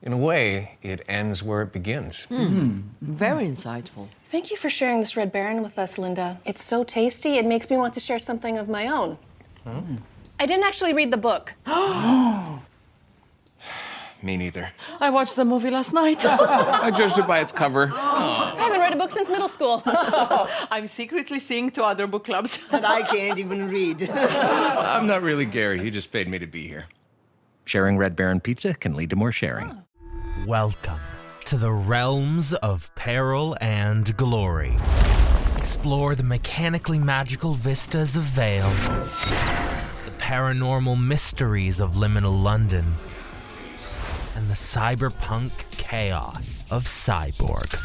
In a way, it ends where it begins. Very insightful. Thank you for sharing this Red Baron with us, Linda. It's so tasty, it makes me want to share something of my own. I didn't actually read the book. Me neither. I watched the movie last night. I judged it by its cover. I haven't read a book since middle school. I'm secretly seeing 2 other book clubs. And I can't even read. I'm not really Gary. He just paid me to be here. Sharing Red Baron pizza can lead to more sharing. Welcome to the realms of peril and glory. Explore the mechanically magical vistas of Vale, the paranormal mysteries of liminal London, and the cyberpunk chaos of Cyborg.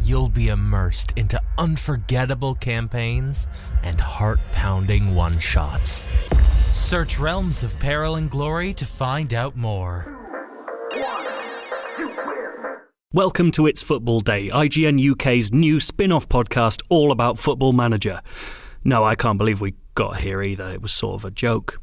You'll be immersed into unforgettable campaigns and heart-pounding one-shots. Search Realms of Peril and Glory to find out more. Welcome to It's Football Day, IGN UK's new spin-off podcast all about Football Manager. No, I can't believe we got here either. It was sort of a joke.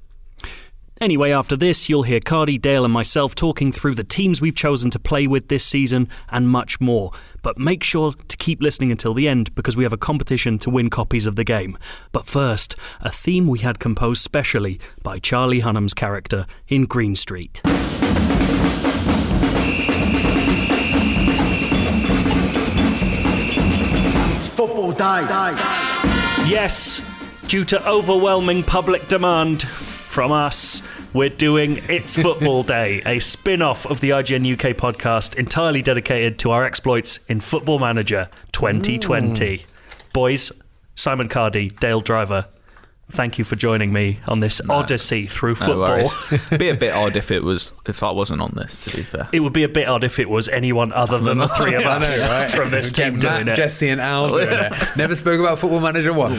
Anyway, after this, you'll hear Cardy, Dale and myself talking through the teams we've chosen to play with this season and much more. But make sure to keep listening until the end because we have a competition to win copies of the game. But first, a theme we had composed specially by Charlie Hunnam's character in Green Street. It's football day. Yes, due to overwhelming public demand from us, we're doing It's Football Day, a spin-off of the IGN UK podcast entirely dedicated to our exploits in Football Manager 2020. Boys, Simon Cardy, Dale Driver, thank you for joining me on this odyssey through football. It'd be a bit odd if I wasn't on this, to be fair. It would be a bit odd if it was anyone other than the three of us from this team doing it. Jesse and Al doing it. Never spoke about Football Manager once.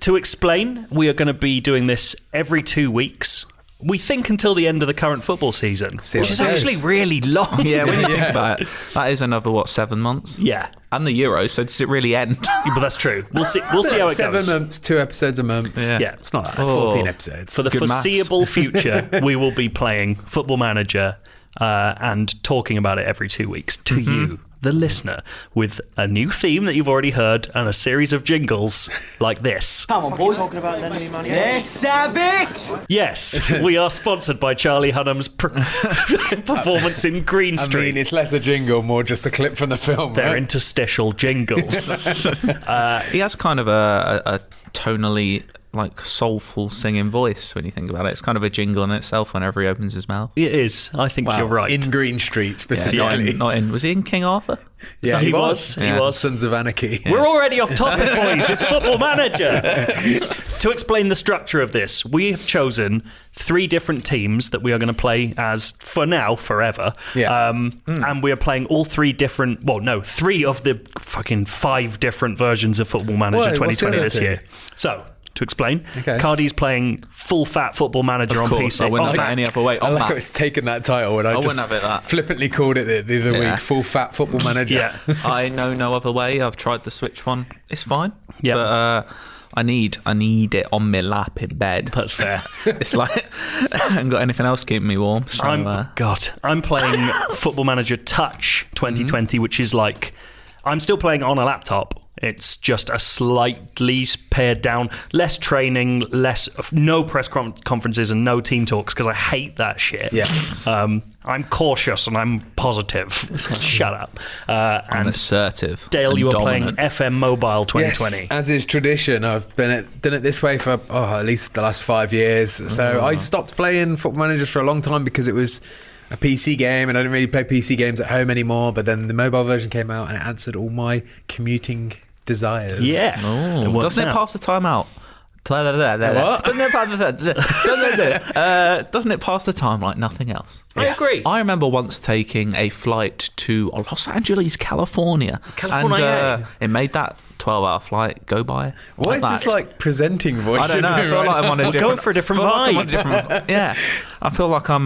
To explain, we are going to be doing this every 2 weeks. We think until the end of the current football season, which is actually really long. Yeah, when you think about it, that is another, 7 months? Yeah. And the Euros, so does it really end? But that's true. We'll see how it goes. 7 months, 2 episodes a month. Yeah. It's not that. It's 14 episodes. For the Good foreseeable future, we will be playing Football Manager and talking about it every 2 weeks to you, the listener, with a new theme that you've already heard and a series of jingles like this. Come on, boys. Talking about lending money. Let's have it! Yes, we are sponsored by Charlie Hunnam's performance in Green Street. I mean, it's less a jingle, more just a clip from the film. They're right? interstitial jingles. He has kind of a tonally soulful singing voice when you think about it. It's kind of a jingle in itself whenever he opens his mouth. It is. I think you're right. In Green Street, specifically. Yeah, was he in King Arthur? Yeah, he was. He was. Sons of Anarchy. Yeah. We're already off topic, boys. It's Football Manager. To explain the structure of this, we have chosen 3 different teams that we are going to play as, for now, forever. Yeah. And we are playing all 3 different... Well, no, 3 of the fucking 5 different versions of Football Manager 2020 this year. So... To explain, Cardy's playing full-fat Football Manager on PC. I wouldn't have it any other way. I like how it's taken that title and I just wouldn't have it that. flippantly called it the other week, Full-Fat Football Manager. Yeah. I know no other way. I've tried the Switch one. It's fine. Yeah. But I need it on my lap in bed. That's fair. It's like I haven't got anything else keeping me warm. So, I'm playing Football Manager Touch 2020, which is like... I'm still playing on a laptop. It's just a slightly pared down, less training, no press conferences and no team talks because I hate that shit. Yes. I'm cautious and I'm positive. Shut up. and assertive. Dale, you are playing dominant. FM Mobile 2020. Yes, as is tradition. I've done it this way for at least the last 5 years. So I stopped playing Football Manager for a long time because it was a PC game and I don't really play PC games at home anymore. But then the mobile version came out and it answered all my commuting desires. Yeah. Doesn't it pass the time out? Doesn't it pass the time like nothing else? I agree. I remember once taking a flight to Los Angeles, California. And it made that 12-hour flight go by. Why is this like presenting voice? I don't know. I feel like I'm on a different... Going for a different vibe. Yeah. I feel like I'm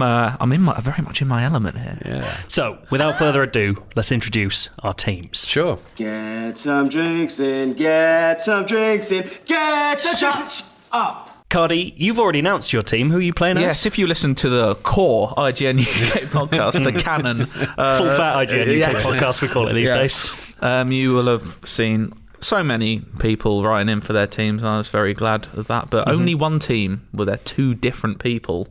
very much in my element here. Yeah. So, without further ado, let's introduce our teams. Sure. Get some drinks in, get some drinks in, get some drinks in. Up. Cardy, you've already announced your team. Who are you playing as? Yes, if you listen to the core IGN UK podcast, the canon... Full fat IGN UK podcast, we call it these days. You will have seen so many people writing in for their teams, and I was very glad of that. But only one team were there 2 different people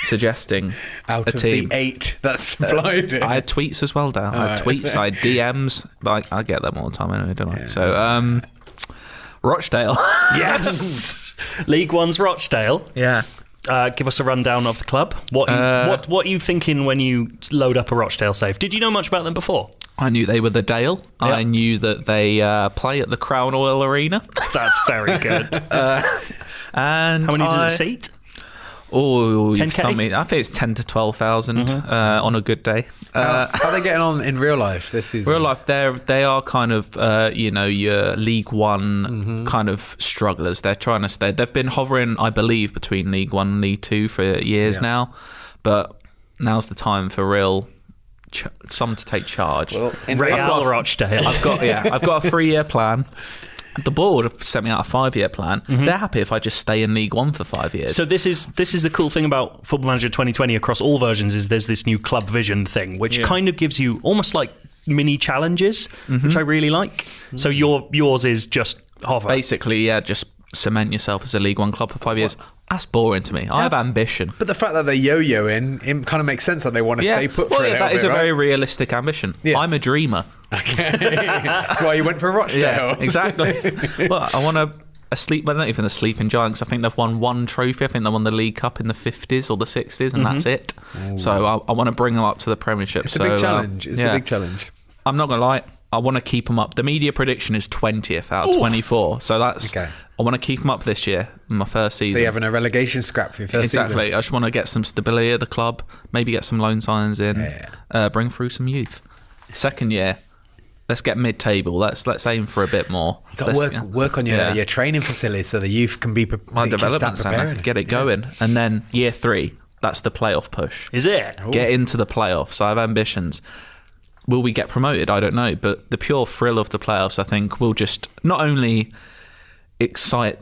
suggesting Out a of team. the 8 that supplied it. I had tweets as well, Dan. I had tweets, I had DMs, but I get them all the time anyway, don't I? So, Rochdale. Yes! League One's Rochdale. Yeah. Give us a rundown of the club. What are you thinking when you load up a Rochdale save? Did you know much about them before? I knew they were the Dale. Yeah. I knew that they play at the Crown Oil Arena. That's very good. And how many does it seat? Oh, 10K? you've stumped me. I think it's 10 to 12,000 on a good day. How are they getting on in real life this season? Real life, they are kind of your League One kind of strugglers. They're trying to stay. They've been hovering, I believe, between League One and League Two for years now, but now's the time for real. Some to take charge. Well, Real Rochdale. I've got a 3-year plan. The board have sent me out a 5-year plan. They're happy if I just stay in League One for 5 years. So this is the cool thing about Football Manager 2020 across all versions is there's this new club vision thing, which kind of gives you almost like mini challenges, which I really like. So yours is just hover. Basically, just cement yourself as a League One club for 5 years. That's boring to me. I have ambition. But the fact that they're yo-yoing, it kind of makes sense that they want to stay put for a little that bit, is a right? very realistic ambition. Yeah. I'm a dreamer. Okay. That's why you went for Rochdale. Yeah, exactly. Well, I want a sleep. Well, not even the sleeping giants. I think they've won 1 trophy. I think they won the League Cup in the 50s or the 60s, and that's it. Ooh. So I want to bring them up to the Premiership. It's a big challenge. It's a big challenge. I'm not going to lie. I want to keep them up. The media prediction is 20th out of 24. So that's... Okay. I want to keep them up this year, in my first season. So you're having a relegation scrap for your first season? Exactly. I just want to get some stability at the club, maybe get some loan signs in, bring through some youth. Second year, let's get mid-table. Let's aim for a bit more. You've got to work on your training facility so the youth can be prepared. My development centre, get it going. And then year 3, that's the playoff push. Is it? Get into the playoffs. I have ambitions. Will we get promoted? I don't know. But the pure thrill of the playoffs, I think, will just not only excite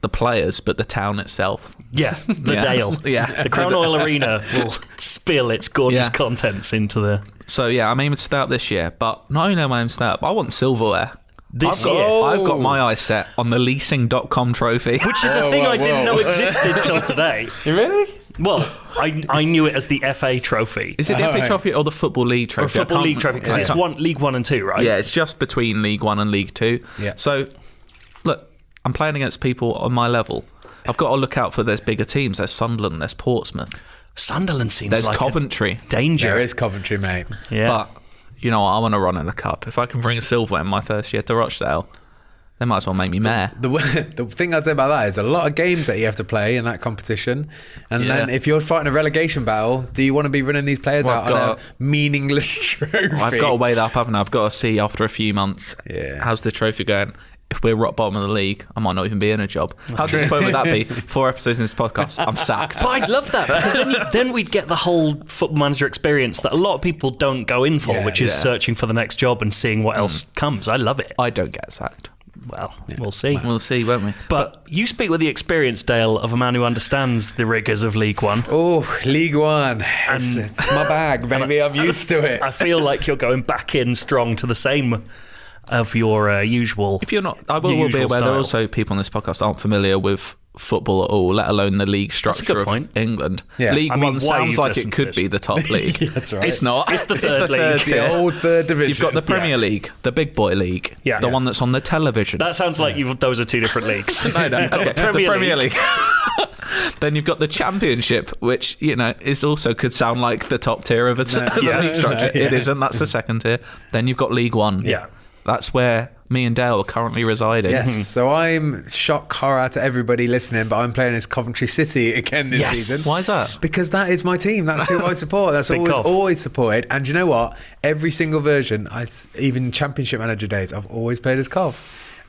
the players, but the town itself. Yeah, the Dale. Yeah. The Crown Oil Arena will spill its gorgeous contents into the... So, I'm aiming to stay up this year. But not only am I aiming to stay up, I want silverware. Year. I've got my eyes set on the leasing.com trophy. Which is a thing I didn't know existed till today. Really? Well, I knew it as the FA trophy. Is it the FA trophy or the Football League trophy? Or Football League trophy, because it's League 1 and 2, right? Yeah, it's just between League 1 and League 2. Yeah. So, look, I'm playing against people on my level. I've got to look out for there's bigger teams. There's Sunderland, there's Portsmouth. Sunderland seems there's like Coventry. Danger. There is Coventry, mate. Yeah. But, you know what? I want to run in the cup. If I can bring silver in my first year to Rochdale, they might as well make me mayor. The thing I'd say about that is a lot of games that you have to play in that competition. And then if you're fighting a relegation battle, do you want to be running these players out on a meaningless trophy? I've got to weigh that up, haven't I? I've got to see after a few months, how's the trophy going? If we're rock bottom of the league, I might not even be in a job. How disappointed would that be? 4 episodes in this podcast, I'm sacked. But I'd love that, because then we'd get the whole Football Manager experience that a lot of people don't go in for, which is searching for the next job and seeing what else comes. I love it. I don't get sacked. Well, we'll see. We'll see, won't we? But you speak with the experience, Dale, of a man who understands the rigours of League One. Oh, League One. It's my bag, baby. I'm used to it. I feel like you're going back in strong to the same of your usual. If you're not, I will be aware there are also people on this podcast aren't familiar with football at all, let alone the league structure of England. Yeah. League One sounds like it could be the top league. That's right. It's not. It's the third league. It's the old third division. You've got the Premier League, the big boy league, the one that's on the television. That sounds like those are 2 different leagues. No, okay. The Premier League. Then you've got the Championship, which is also could sound like the top tier of the league structure. It isn't. That's the second tier. Then you've got League One. Yeah. That's where me and Dale are currently residing. Yes, so I'm shock horror to everybody listening, but I'm playing as Coventry City again this season. Why is that? Because that is my team. That's who I support. That's always supported. And you know what? Every single version, even Championship Manager days, I've always played as Cov.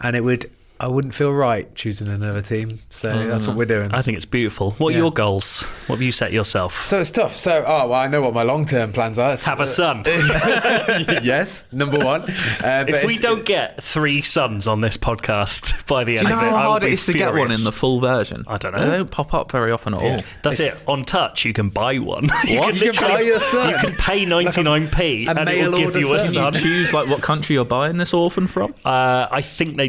And it would I wouldn't feel right choosing another team. So that's what we're doing. I think it's beautiful. What are your goals? What have you set yourself? So it's tough. So, I know what my long-term plans are. Have a son. Yes, number one. If we don't get 3 sons on this podcast by the Do end you of know it, how I'll hard be it is to get one in the full version? I don't know. They don't pop up very often at all. That's it. On Touch, you can buy one. You can buy your son. You can pay 99p and it will give you a son. Can you choose what country you're buying this orphan from? I think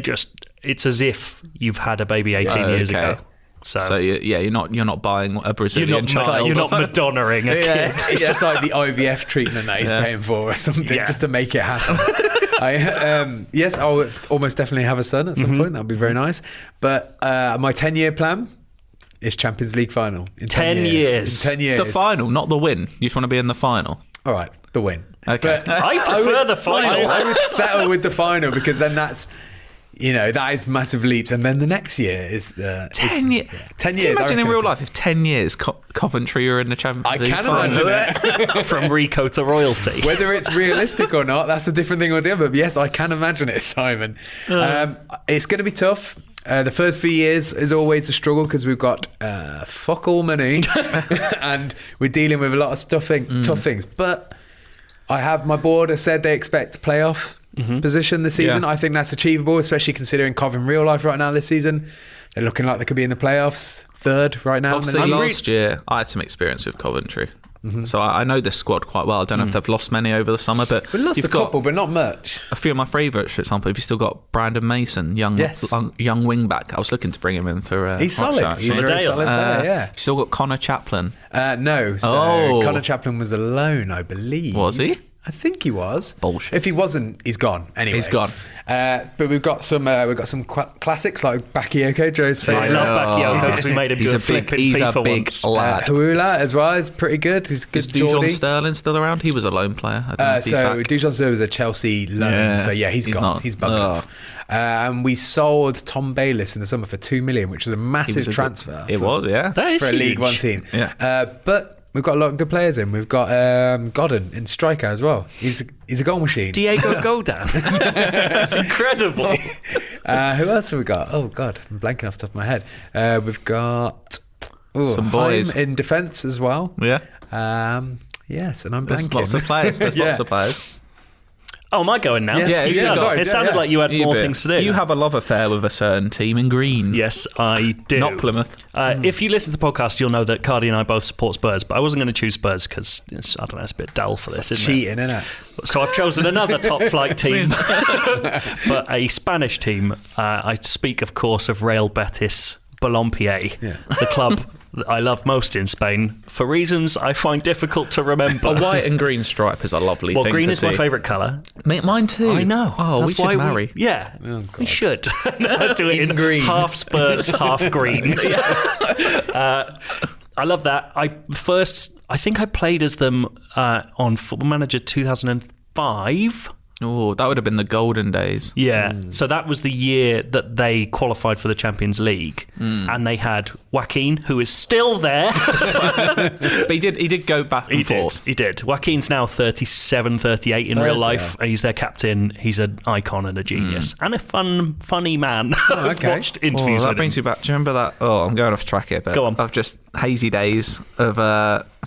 it's as if you've had a baby 18 years ago. So you're not buying a Brazilian child. You're not Madonna-ing a kid. It's just like the IVF treatment that he's paying for or something, just to make it happen. Yes, I will almost definitely have a son at some point. That would be very nice. But my 10-year plan is Champions League final. In 10 years. In 10 years. The final, not the win. You just want to be in the final. All right, the win. Okay. But I prefer the final. I would settle with the final because then that's... that is massive leaps, and then the next year is the 10 years. 10 years. Can you imagine in real life if 10 years Coventry are in the Champions League? I can imagine it. From Rico to royalty. Whether it's realistic or not, that's a different thing altogether. But yes, I can imagine it, Simon. It's going to be tough. The first few years is always a struggle because we've got fuck all money, and we're dealing with a lot of tough things. But my board has said they expect playoff position this season. I think that's achievable, especially considering Cov in real life right now this season. They're looking like they could be in the playoffs, 3rd right now. Obviously, last year I had some experience with Coventry, so I know this squad quite well. I don't know if they've lost many over the summer, but we lost you've a couple, but not much. A few of my favourites, for example, you've still got Brandon Mason, young wing back. I was looking to bring him in for he's solid. Actually. He's a very solid player, yeah. You've still got Connor Chaplin. No, Connor Chaplin was alone, I believe. Was he? I think he was. Bullshit. If he wasn't, he's gone. Anyway, he's gone. But we've got some classics like Bakayoko, Joe's favourite. I love Bakayoko because we made him do a flip in He's FIFA a big once. lad. Huula as well is pretty good. He's good. Is Dujon Sterling still around? He was a loan player. I don't know if he's back. Dujon Sterling was a Chelsea loan. So he's gone. Not. He's bugged off. And we sold Tom Bayliss in the summer for $2 million, which was a massive transfer. It was, yeah. That is for huge. a League One team. Yeah. But we've got a lot of good players in. We've got Godden in striker as well. He's a goal machine. Diego Godin. That's incredible. Who else have we got? Oh God, I'm blanking off the top of my head. We've got some boys in defence as well. Yeah. Yes, and I'm blanking. There's lots of players. Lots of players. Oh, am I going now? Yes. Yeah, Sorry, it sounded like you had more things to do. You have a love affair with a certain team in green. Yes, I do. Not Plymouth. If you listen to the podcast, you'll know that Cardy and I both support Spurs, but I wasn't going to choose Spurs because it's a bit dull for this, isn't cheating, isn't it? So I've chosen another top flight team, but a Spanish team. I speak, of course, of Real Betis Balompié, the club that I love most in Spain for reasons I find difficult to remember. A white and green stripe is a lovely thing to see. Well, green is my favourite colour. Mine too. I know. Oh, That's we should marry. We should. Do it in green. Half Spurs, half green. I love that. I think I played as them on Football Manager 2005. Oh, that would have been the golden days. Yeah. So that was the year that they qualified for the Champions League, and they had Joaquin, who is still there. But he did go back and forth. He did. Joaquin's now 37, 38 in real life. He's their captain. He's an icon and a genius and a funny man. I've watched interviews that with brings him. me back. Do you remember that? Oh, I'm going off track here, but Go on. of just hazy days of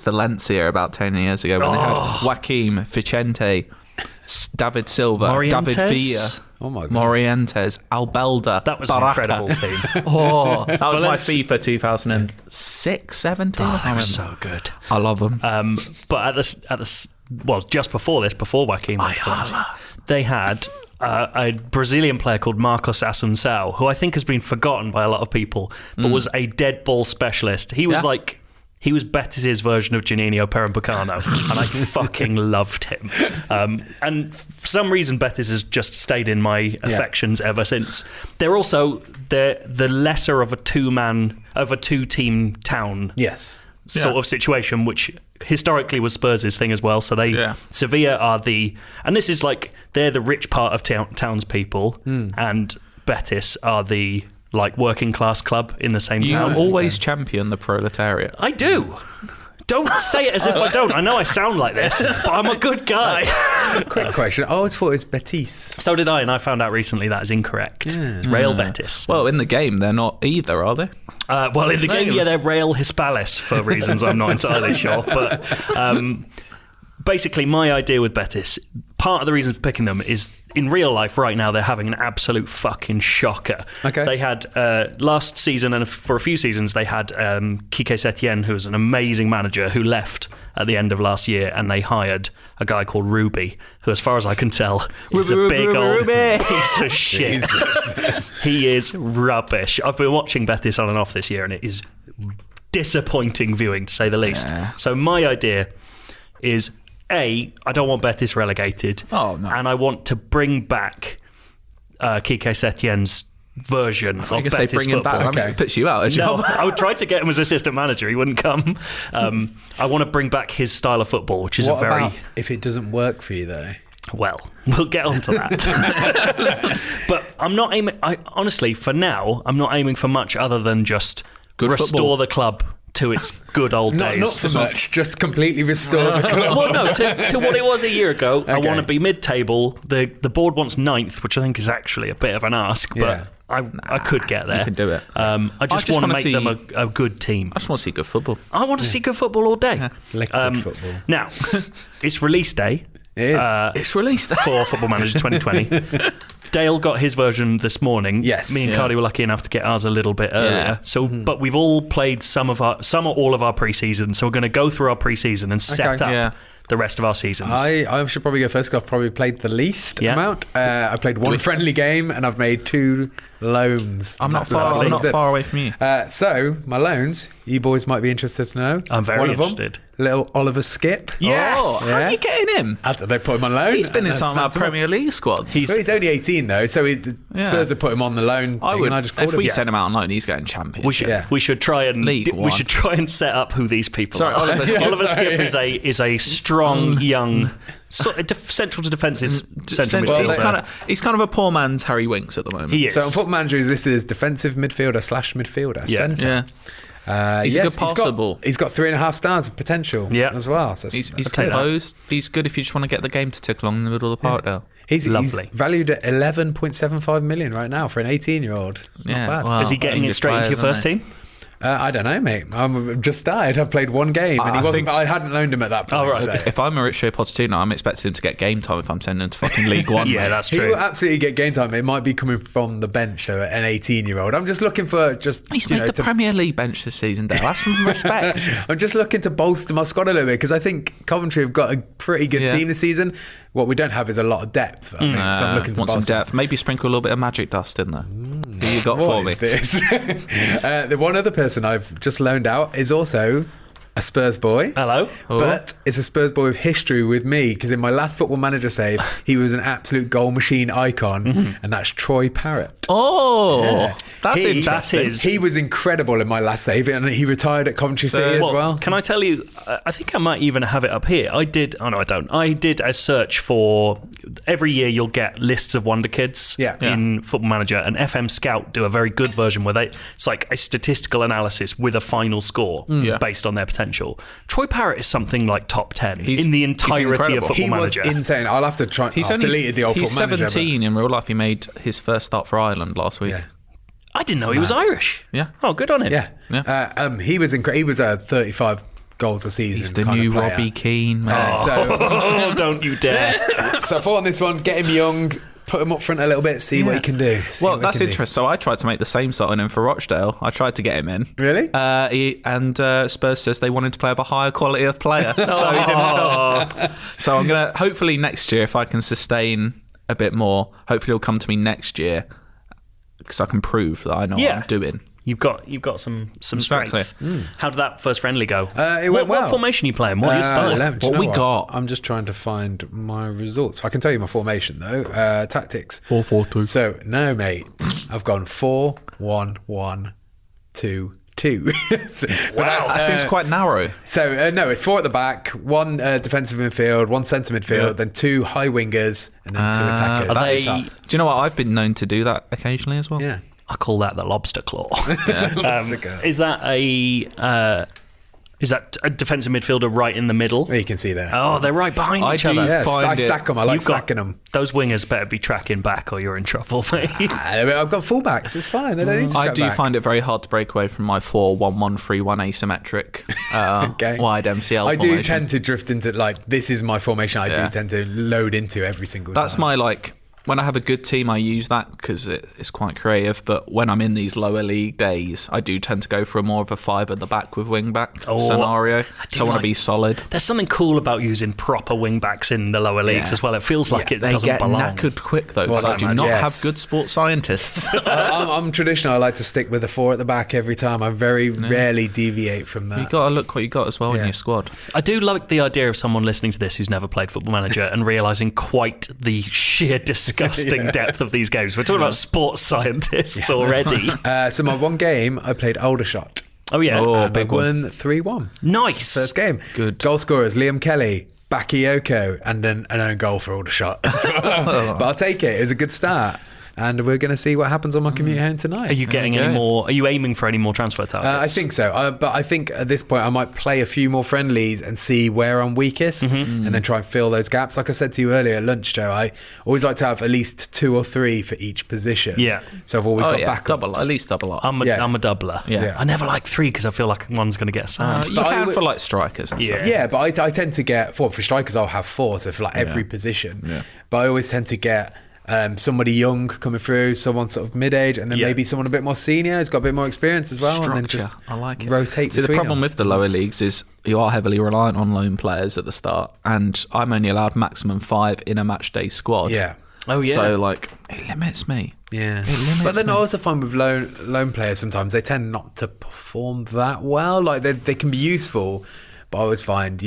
Valencia about 10 years ago when they had Joaquin, Vicente, David Silva, Morientes? David Villa, Oh my God. Morientes, Albelda, That was Baraka. an incredible team. That was my Valencia- FIFA 2006, 17. I They can't were remember. so good. I love them. But just before Joaquin went to Valencia, they had a Brazilian player called Marcos Assunção, who I think has been forgotten by a lot of people, but was a dead ball specialist. He was he was Betis' version of Juninho Pernambucano, and I fucking loved him. And for some reason, Betis has just stayed in my affections ever since. They're also the lesser of a two-team town. Yes. Sort of situation, which historically was Spurs' thing as well. So Sevilla are and this is like they're the rich part of townspeople, and Betis are the working class club in the same town. Always champion the proletariat. I do. Don't say it as if I don't. I know I sound like this, but I'm a good guy. Quick question. I always thought it was Betis. So did I, and I found out recently that is incorrect. It's Real Betis. Well, in the game, they're not either, are they? Well, in the game, they're Real Hispalis for reasons I'm not entirely sure. But basically, my idea with Betis, part of the reason for picking them is in real life right now they're having an absolute fucking shocker. Okay. They had last season and for a few seasons they had Quique Setien, who was an amazing manager who left at the end of last year, and they hired a guy called Ruby, who as far as I can tell is a big old piece of shit. He is rubbish. I've been watching Betis on and off this year and it is disappointing viewing to say the least. So my idea is I don't want Betis relegated. Oh, no. And I want to bring back Quique Setien's version of Betis say bring him football. back. It puts you out of No, job. I would try to get him as assistant manager. He wouldn't come. I want to bring back his style of football, which is What a very... about if it doesn't work for you, though? Well, we'll get onto that. But I'm not aiming... honestly, for now, I'm not aiming for much other than just restore football. the club to its good old days. Not for much, just completely restore the club. Well, no, to what it was a year ago. I Okay. want to be mid-table. The board wants 9th, which I think is actually a bit of an ask, but I could get there. You can do it. I just want to make them a good team. I just want to see good football. I want to see good football all day. Liquid football. Now, it's release day. It is. It's released for Football Manager 2020. Dale got his version this morning. Yes. Me and Cardy were lucky enough to get ours a little bit earlier. Yeah. So, but we've all played some or all of our pre-season. So we're going to go through our pre-season and set up the rest of our seasons. I should probably go first because I've probably played the least amount. I played one friendly game and I've made 2 loans. I'm not far away from you. So, my loans, you boys might be interested to know. I'm very one of interested. Them, little Oliver Skip. Yes! How are you getting him? They put him on loan. He's been in and some of our snapped him up. Premier League squads. He's only 18 though, so Spurs have put him on the loan. I thing, would. and I just called If him. we send him out on loan, he's getting champion. We should try and League we One. should try and set up who these people Sorry, are. Oliver Skip. Oliver Skip is a strong young central to defence's central Well, midfielder. he's kind of a poor man's Harry Winks at the moment. He is. So on Football Manager, he's listed as defensive midfielder / midfielder. Yeah. Centre. Yeah. He's a good passer ball. He's got 3.5 stars of potential as well. So He's that's composed. He's good if you just want to get the game to tick along in the middle of the park, Dale. He's Lovely. valued at 11.75 million right now for an 18-year-old. Yeah, Not bad. well, Is he getting it straight into your first team? I don't know, mate. I'm just started. I've played one game, and I hadn't loaned him at that point. Oh, right. So. If I'm Mauricio Pochettino, I'm expecting him to get game time if I'm sending him to fucking League One. Yeah, mate. that's He true. will absolutely get game time. It might be coming from the bench, so an 18-year-old. I'm just looking for He's made the Premier League bench this season, Dale. Have some respect. I'm just looking to bolster my squad a little bit because I think Coventry have got a pretty good team this season. What we don't have is a lot of depth. I think. So I'm looking to want some bolster. depth. Maybe sprinkle a little bit of magic dust in there. Who you got for me? What is this? The one other person I've just loaned out is also a Spurs boy. Hello. But it's a Spurs boy with history with me because in my last Football Manager save, he was an absolute goal machine icon, and that's Troy Parrott. Oh, Yeah. that's He- interesting. that is- He was incredible in my last save, and he retired at Coventry City as well. Can I tell you, I think I might even have it up here. I did a search for, every year you'll get lists of Wonder Kids in Football Manager, and FM Scout do a very good version where it's like a statistical analysis with a final score based on their potential. Troy Parrott is something like top 10 in the entirety of incredible. Football He Manager. was insane. I'll have to try. I've deleted the old he's Football Manager. 17 in real life. He made his first start for Ireland last week. Yeah. I didn't know he was Irish. Yeah. Oh, good on him. Yeah. He was incredible. He was 35 goals a season. He's the kind of new player. Robbie Keane, man. Oh, don't you dare. So I thought on this one, get him young, put him up front a little bit, see what he can do. Well, that's interesting. So I tried to make the same sort on him for Rochdale. I tried to get him in. Really? Spurs says they wanted to play with a higher quality of player, so he didn't come. So I'm gonna hopefully next year, if I can sustain a bit more, hopefully he'll come to me next year because I can prove that I know what I'm doing. You've got some Exactly. strength. How did that first friendly go? It went well. What formation are you playing? What are you starting? Do you What we know got? I'm just trying to find my results. I can tell you my formation though. Tactics. 4-4-2. So no, mate. I've gone 4-1-1-2-2. That seems quite narrow. So no, it's 4 at the back, 1 defensive midfield, 1 centre midfield, then 2 high wingers, and then 2 attackers. Are they- That's up. Do you know what? I've been known to do that occasionally as well. Yeah. I call that the lobster claw. Lobster claw. Is that Is that a defensive midfielder right in the middle? You can see there. Oh, they're right behind each other. Yeah, find I it- stack them. I like You've got- stacking them. Those wingers better be tracking back or you're in trouble, mate. I've got fullbacks. It's fine. They don't need to I track do back. find it very hard to break away from my 4-1-1-3-1 asymmetric Okay. wide MCL I do formation. tend to drift into, like, this is my formation. I do tend to load into every single That's time. my, like, when I have a good team, I use that because it's quite creative. But when I'm in these lower league days, I do tend to go for more of a 5 at the back with wing back scenario. So I want to be solid. There's something cool about using proper wing backs in the lower leagues as well. It feels like it They doesn't get belong. knackered quick though, because Well, I do that's- not yes. have good sports scientists. I'm traditional. I like to stick with the 4 at the back every time. I very rarely deviate from that. You got to look what you got as well in Yeah. your squad. I do like the idea of someone listening to this who's never played Football Manager and realising quite the sheer disgusting depth of these games. We're talking about sports scientists already. So my one game, I played Aldershot. Oh, yeah. Oh, And I big one. won 3-1. Nice. First game. Good. Goal scorers, Liam Kelly, Bakayoko, and then an own goal for Aldershot. But I'll take it. It was a good start. And we're going to see what happens on my commute home tonight. Are you getting Okay. any more? Are you aiming for any more transfer targets? I think so, but I think at this point I might play a few more friendlies and see where I'm weakest, and then try and fill those gaps. Like I said to you earlier at lunch, Joe, I always like to have at least 2 or 3 for each position. Yeah. So I've always got backups. at least double up. I'm a doubler. Yeah. I never like 3 because I feel like one's going to get sad. You But I can would- for like strikers and stuff. Yeah, but I tend to get 4 for strikers. I'll have 4, so for like every position. Yeah. But I always tend to get somebody young coming through, someone sort of mid-age, and then maybe someone a bit more senior who's got a bit more experience as well, and then just I like it. rotate See, the between problem them. with the lower leagues is you are heavily reliant on loan players at the start, and I'm only allowed maximum 5 in a match day squad. Yeah. Oh, yeah. So like it limits me. Yeah, It limits but then me. I also find with loan players sometimes they tend not to perform that well. Like they can be useful, but I always find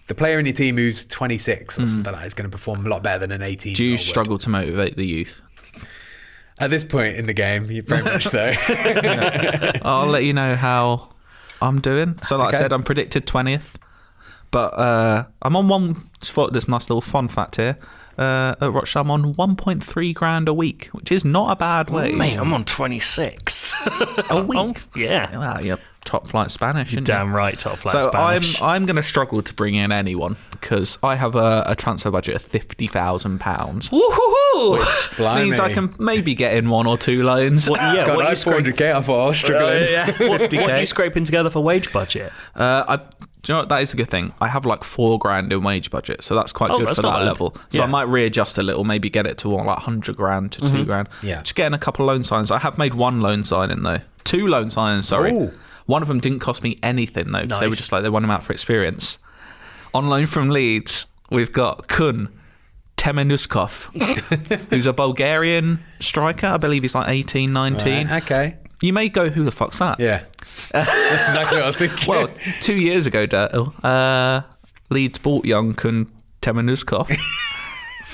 the player in your team who's 26 or something like that is going to perform a lot better than an 18. Do you struggle to motivate the youth? At this point in the game? You very much so. I'll let you know how I'm doing. So like I Okay. said, I'm predicted 20th, but I'm on one. This nice little fun fact here. At Rochdale, I'm on 1.3 grand a week, which is not a bad wage. Mate, I'm on 26. A week? Yeah. Well, you're top flight Spanish, aren't Damn you? right, top flight So Spanish. I'm going to struggle to bring in anyone because I have a transfer budget of £50,000. Woohoo! Blimey. Means I can maybe get in 1 or 2 loans. What, yeah, God, what I are you had 400k. I thought I was struggling. what are you scraping together for wage budget? Do you know what? That is a good thing. I have like £4,000 in wage budget, so that's quite good that's for not that bad. level. So Yeah. I might readjust a little, maybe get it to like 100 grand to 2 grand. Yeah. Just getting a couple of loan signs. I have made 1 loan signing though. 2 loan signings, sorry. Ooh. One of them didn't cost me anything though, because they were Nice. just like they want him out for experience. On loan from Leeds, we've got Kun Temenuskov, who's a Bulgarian striker. I believe he's like 18, 19. Right, okay. You may go, who the fuck's that? Yeah. That's exactly what I was thinking. Well, 2 years ago, Dirtle, Leeds bought young Kun Temenuskov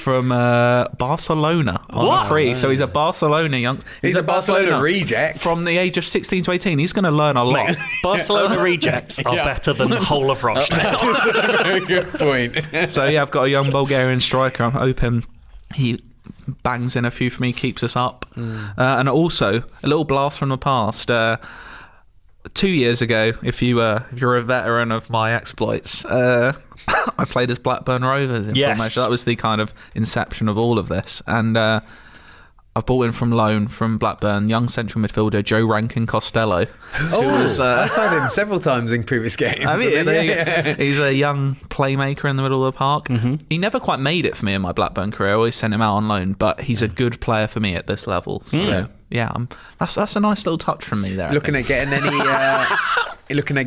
from Barcelona on a free. So he's a Barcelona young. he's a Barcelona reject. From the age of 16 to 18. He's going to learn a lot. Mate, Barcelona rejects are better than the whole of Rochdale. That's a very good point. So yeah, I've got a young Bulgarian striker. I'm hoping he bangs in a few for me, keeps us up. And also a little blast from the past. 2 years ago, if you're a veteran of my exploits, I played as Blackburn Rovers in Yes. formation. That was the kind of inception of all of this. And I've bought in from loan from Blackburn, young central midfielder Joe Rankin Costello. I've had him several times in previous games. I mean, there you go. Yeah. He's a young playmaker in the middle of the park. He never quite made it for me in my Blackburn career. I always sent him out on loan, but he's a good player for me at this level. So yeah, that's a nice little touch from me there. Looking at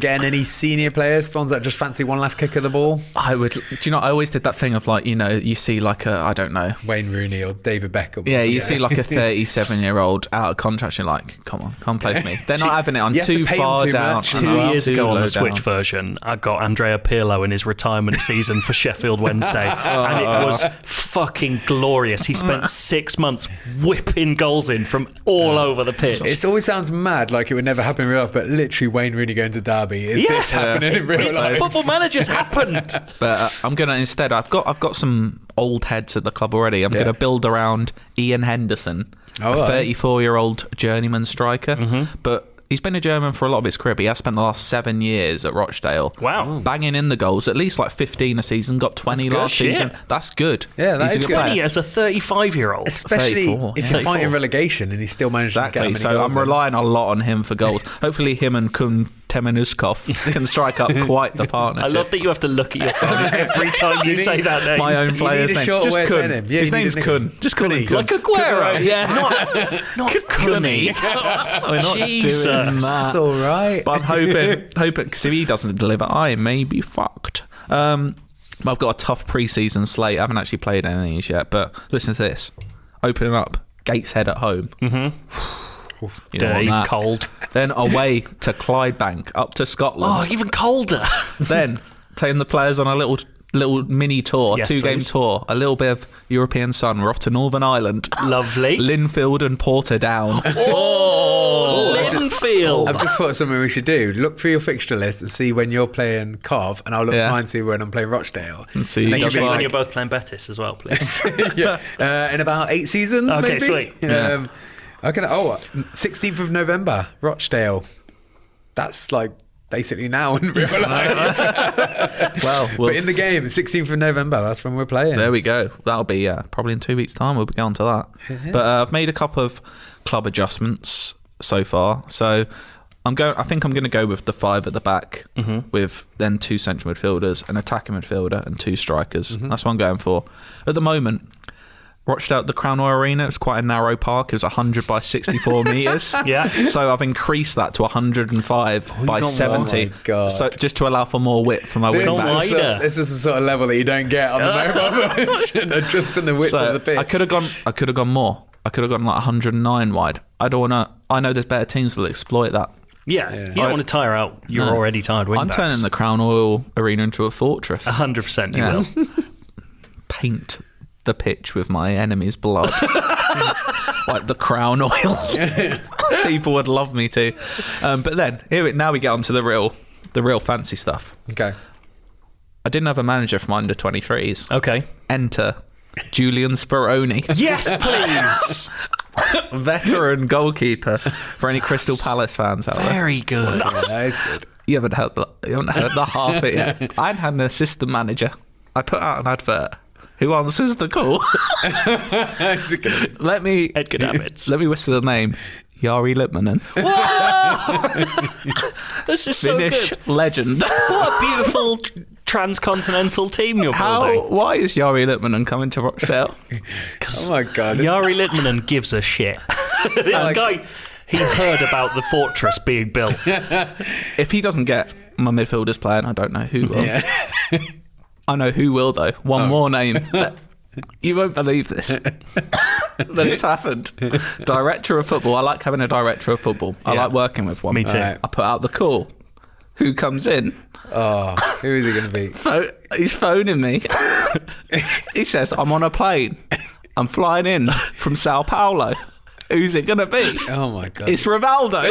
getting any senior players, ones that just fancy one last kick of the ball. I would. Do you know? I always did that thing of like, you see like I don't know. Wayne Rooney or David Beckham. Yeah, you see like a 37-year-old out of contract, you're like, come play for me. They're not having it on You have to too pay them far too down. much. 2 Well, years too ago on low the Switch down. version, I got Andrea Pirlo in his retirement season for Sheffield Wednesday, and it was fucking glorious. He spent 6 months whipping goals in from all over the pitch. It always sounds mad, like it would never happen in real life, but literally Wayne Rooney going to Derby. Is this happening in real It's life? Football Manager's happened. But I'm gonna instead. I've got some old heads at the club already. I'm gonna build around Ian Henderson, Oh, a right. 34-year-old journeyman striker. But He's been a German for a lot of his career, but he has spent the last 7 years at Rochdale. Wow. Banging in the goals, at least like 15 a season, got 20 last season. That's good. Yeah, that He's is a good. player. 20 as a 35-year-old. Especially 34, if you're fighting relegation and he still manages to get Exactly. many So goals I'm in. relying a lot on him for goals. Hopefully him and Kun Temenuskov can strike up quite the partnership. I love that you have to look at your phone every time you say that name. My own You player's need a name. shorter Just way of Kun. saying him. Yeah, His you need name's a Kun. Just call him Kun. Like Aguero. Yeah. Not Kunny. We're not Jesus. doing that. That's all right. But I'm hoping, because if he doesn't deliver, I may be fucked. But I've got a tough pre-season slate. I haven't actually played any of these yet. But listen to this. Opening up, Gateshead at home. Mm-hmm. You don't Dirty, want that. cold. Then away to Clydebank, up to Scotland. Oh, even colder. Then taking the players on a little mini tour, Yes, 2-game please. tour, a little bit of European sun. We're off to Northern Ireland. Lovely. Linfield and Portadown. Oh, Linfield. I've just thought of something we should do. Look through your fixture list and see when you're playing Cov, and I'll look Yeah. fine to when I'm playing Rochdale. And see then you you'll Check be when like- you're both playing Betis as well, please. yeah. In about 8 seasons, Okay, maybe? sweet. Yeah. Okay. 16th of November, Rochdale. That's like basically now in real life. Well, But in the game, 16th of November, that's when we're playing. there we go. That'll be probably in 2 weeks' time. We'll be going to that. But I've made a couple of club adjustments so far. So I think I'm going to go with the 5 at the back, with then 2 central midfielders, an attacking midfielder, and 2 strikers. That's what I'm going for. At the moment, Rochdale, the Crown Oil Arena, it's quite a narrow park. It was 100 by 64 metres. Yeah. So I've increased that to 105 by gone 70. wide. Oh my God. So just to allow for more width for my This wing Gone backs. wider. this is the sort of level that you don't get on the mobile version, adjusting the width of the pitch. I could have gone more. I could have gone like 109 wide. I don't want to. I know there's better teams that'll exploit that. Yeah, you don't want to tire out your already tired wing I'm backs. turning the Crown Oil Arena into a fortress. 100% you Yeah. will. Paint the pitch with my enemy's blood, like the Crown Oil. People would love me to. But then now we get on to the real fancy stuff. Okay. I didn't have a manager for my under 23s. Okay. Enter Julian Speroni. Yes, please. Veteran goalkeeper for any Crystal Palace fans out there. Very good. Yeah, that is good. You haven't heard the half of it yet. I had an assistant manager. I put out an advert. Who answers the call? It's a good. Let me Edgar Davids. Let me whisper the name. Jari Litmanen. This is so Finnish good. legend. What a beautiful transcontinental team you're building. Why is Jari Litmanen coming to Rochdale? Oh my God. this- Jari Litmanen gives a shit. This guy, he heard about the fortress being built. If he doesn't get my midfielders playing, I don't know who will. Yeah. I know who will, though. One more name. You won't believe this. But it's happened. Director of football. I like having a director of football. I Yeah. like working with one. Me too. Right. I put out the call. Who comes in? Oh, who is it going to be? He's phoning me. He says, I'm on a plane. I'm flying in from Sao Paulo. Who's it going to be? Oh my God. It's Rivaldo. No,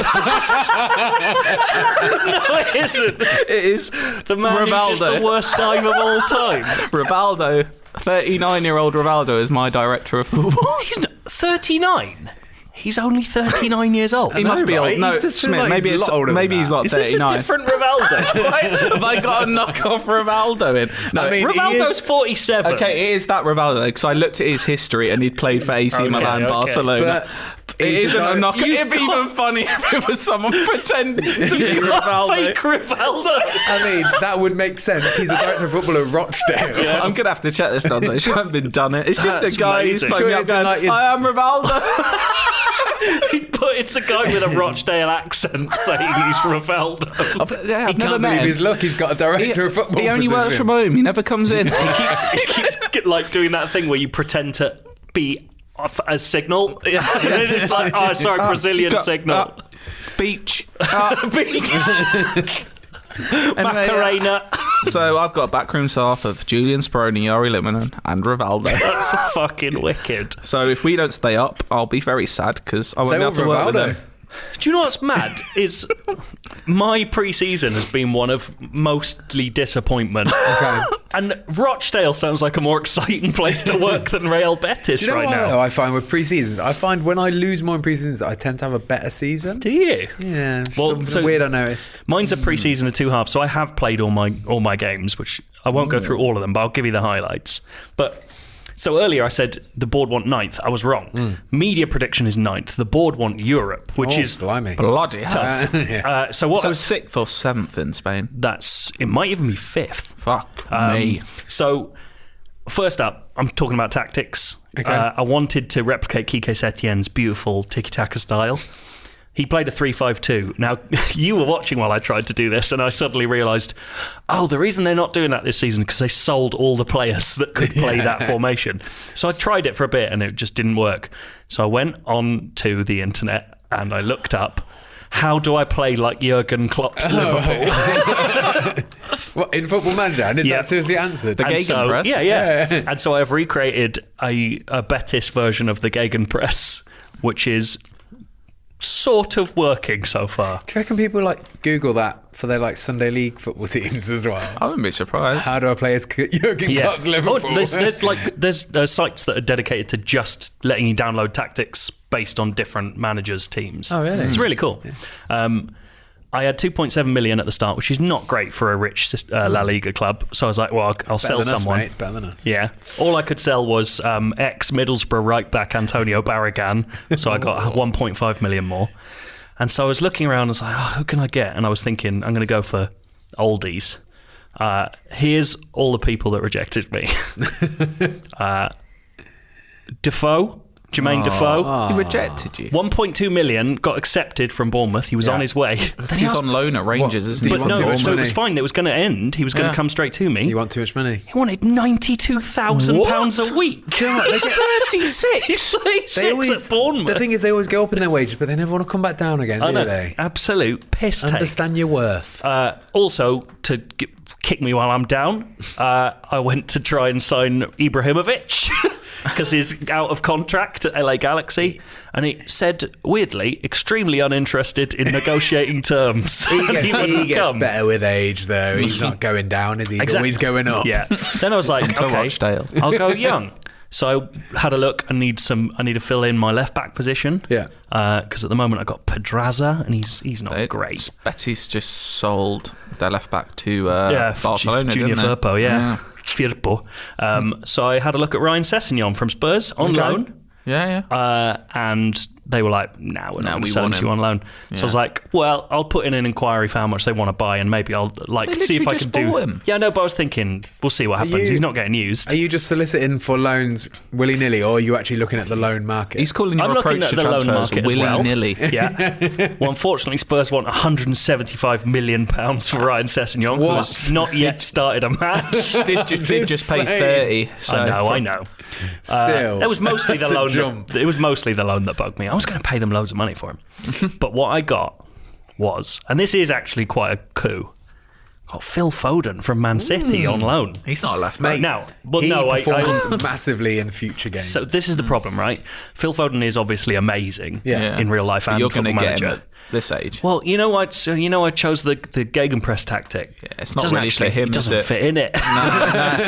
it isn't. It is The man who Rivaldo. did the worst dive of all time. Rivaldo. 39-year-old Rivaldo is my director of football. He's 39. He's only 39 years old. He must be right? old. No, He just feels Smith, like maybe he's a it's lot older than maybe he's that. like Is this 39. a different Rivaldo? Have I got a knockoff Rivaldo in? No, I mean, he Rivaldo's is- 47. okay, it is that Rivaldo because I looked at his history and he'd played for AC Milan, okay. Barcelona. But It he's isn't a di- knockoff. You've It'd be got- even funnier if it was someone pretending to be Rivaldo. Fake Rivaldo. I mean, that would make sense. He's a director of football at Rochdale. I'm gonna have to check this down. So it shouldn't been done. It's just That's the guy who's amazing. phoning me Sure, up it's in going, like his- I am Rivaldo. But it's a guy with a Rochdale accent saying he's Rivaldo. Yeah, I've He never can't met believe him. his luck. He's got a director of football. He only works position. from home. He never comes in. He keeps like doing that thing where you pretend to be a signal. And then it's like, oh, sorry, Brazilian signal. Beach. Beach. Anyway, Macarena. So I've got a backroom staff of Julian Speroni, Jari Litmanen, and Rivaldo. That's fucking wicked. So if we don't stay up, I'll be very sad because I won't be able to work with them. Do you know what's mad? Is my pre-season has been one of mostly disappointment. Okay. And Rochdale sounds like a more exciting place to work than Real Betis Do you know right what, now. though, I find with pre-seasons? I find when I lose more in pre-seasons, I tend to have a better season. Do you? Yeah, Well, something so- weird I noticed. Mine's a pre-season of 2 halves, so I have played all my games, which I won't go through all of them, but I'll give you the highlights. But so earlier I said the board want 9th. I was wrong. Media prediction is 9th. The board want Europe, which is blimey. Bloody hell. tough. So what? So 6th or 7th in Spain. It might even be 5th. Fuck me. So, first up, I'm talking about tactics. Okay. I wanted to replicate Quique Setien's beautiful tiki-taka style. He played a 3-5-2. Now, you were watching while I tried to do this, and I suddenly realised, the reason they're not doing that this season is because they sold all the players that could play that formation. So I tried it for a bit, and it just didn't work. So I went on to the internet, and I looked up, how do I play like Jurgen Klopp's Liverpool? What, in Football Manager? And is Yeah. that seriously answered? And Gegenpress? Yeah. And so I've recreated a Betis version of the Gegenpress, which is sort of working so far. Do you reckon people like Google that for their like Sunday league football teams as well? I wouldn't be surprised. How do I play as Jurgen Klopp's Liverpool? there's sites that are dedicated to just letting you download tactics based on different managers' teams. Oh, really? It's really cool. I had 2.7 million at the start, which is not great for a rich La Liga club. So I was like, well, I'll sell Better than us, someone. mate. It's better than us. Yeah. All I could sell was ex-Middlesbrough right-back Antonio Barragan. So I got 1.5 million more. And so I was looking around and was like, who can I get? And I was thinking, I'm going to go for oldies. Here's all the people that rejected me. Defoe. Jermaine Defoe. He rejected you. 1.2 million got accepted from He was on his way. He's on loan at Rangers, isn't he? But But want too no, much so it money. was fine. It was going to end. He was going to come straight to me. You want too much money? He wanted £92,000 a week. He's 36. He's 36 at Bournemouth. The thing is, they always go up in their wages, but they never want to come back down again, I do know. they? Absolute piss take. Understand your worth. Also, to kick me while I'm down, I went to try and sign Ibrahimovic because he's out of contract at LA Galaxy, and it said, weirdly, extremely uninterested in negotiating terms. He And wouldn't gets come. better with age, though. He's not going down, is he? He's Exactly. always going up. Yeah. Then I was like, To okay, Rochdale. I'll go young. So I had a look. I need to fill in my left back position. Yeah. Because at the moment I got Pedraza, and he's not great. Betis just sold their left back to Yeah, Barcelona, Junior didn't they? Firpo, yeah. Firpo. So I had a look at Ryan Sessegnon from Spurs on Okay. loan. Yeah. And they were like, we're not going we to sell him want to you him. on loan. So I was like, well, I'll put in an inquiry for how much they want to buy, and maybe I'll They see if I literally can just do. bought him. Yeah, no, but I was thinking, we'll see what happens. you- He's not getting used. Are you just soliciting for loans willy-nilly, or are you actually looking at the loan market? He's calling your I'm looking approach at to the loan transfers market as well. willy-nilly. Yeah. Well, unfortunately, Spurs want £175 million for Ryan Sessegnon, What? who's not yet started a match. Did just pay insane. 30. So I know. Still, It was mostly the that's a loan. jump. It was mostly the loan that bugged me. I was going to pay them loads of money for him, but what I got was, and this is actually quite a coup. Got Phil Foden from Man City on loan. He's not a left Mate, back. Now, well, he no, performs massively in future games. So this is the problem, right? Phil Foden is obviously amazing in real life But and you're going to Football get him Manager. at this age. Well, I chose the Gegenpress tactic. Yeah, it's not Doesn't really for him, It doesn't is it? fit in it.